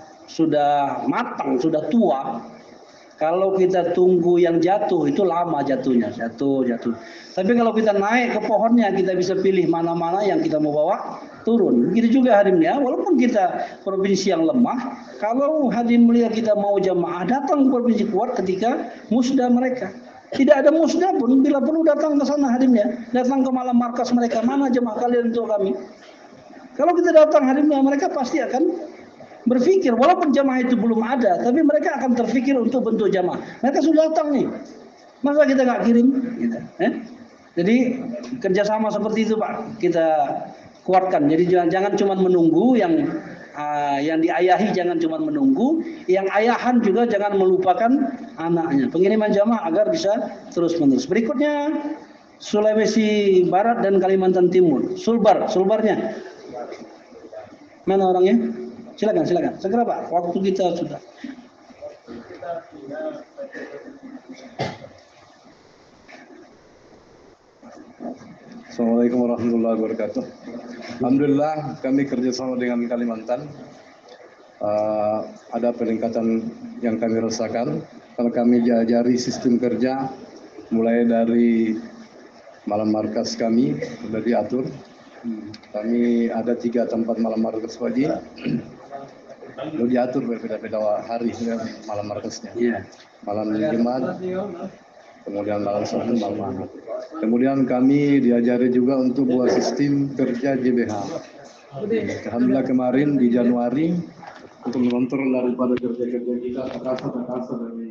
matang, sudah tua. Kalau kita tunggu yang jatuh, itu lama jatuhnya, jatuh. Tapi kalau kita naik ke pohonnya, kita bisa pilih mana-mana yang kita mau bawa turun. Begitu juga Hadimnya, walaupun kita provinsi yang lemah, kalau Hadim melihat kita mau jamaah, datang ke provinsi kuat ketika musda mereka. Tidak ada musda pun, bila perlu datang ke sana Hadimnya, datang ke malam markas mereka, mana jamaah kalian untuk kami. Kalau kita datang Hadimnya, mereka pasti akan berpikir, walaupun jamaah itu belum ada, tapi mereka akan terpikir untuk bentuk jamaah. Mereka sudah datang nih, masa kita nggak kirim? Gitu. Jadi kerjasama seperti itu Pak, kita kuatkan. Jadi jangan cuma menunggu, yang diayahi jangan cuma menunggu, yang ayahan juga jangan melupakan anaknya. Pengiriman jamaah agar bisa terus-menerus. Berikutnya Sulawesi Barat dan Kalimantan Timur. Sulbarnya. Mana orangnya? Silakan. Segera Pak, waktu kita sudah. Assalamualaikum warahmatullahi wabarakatuh. Alhamdulillah kami kerjasama dengan Kalimantan. Ada peningkatan yang kami rasakan. Kalau kami jajari sistem kerja, mulai dari malam markas kami sudah diatur. Kami ada 3 tempat malam markas wajib. Lalu diatur berbeda-beda hari malam markasnya. Malam Jumat, kemudian malam Sabtu, malam Ahad. Kemudian kami diajari juga untuk buat sistem kerja JBH. Alhamdulillah kemarin di Januari untuk mengontrol daripada kerja-kerja kita, takasa dari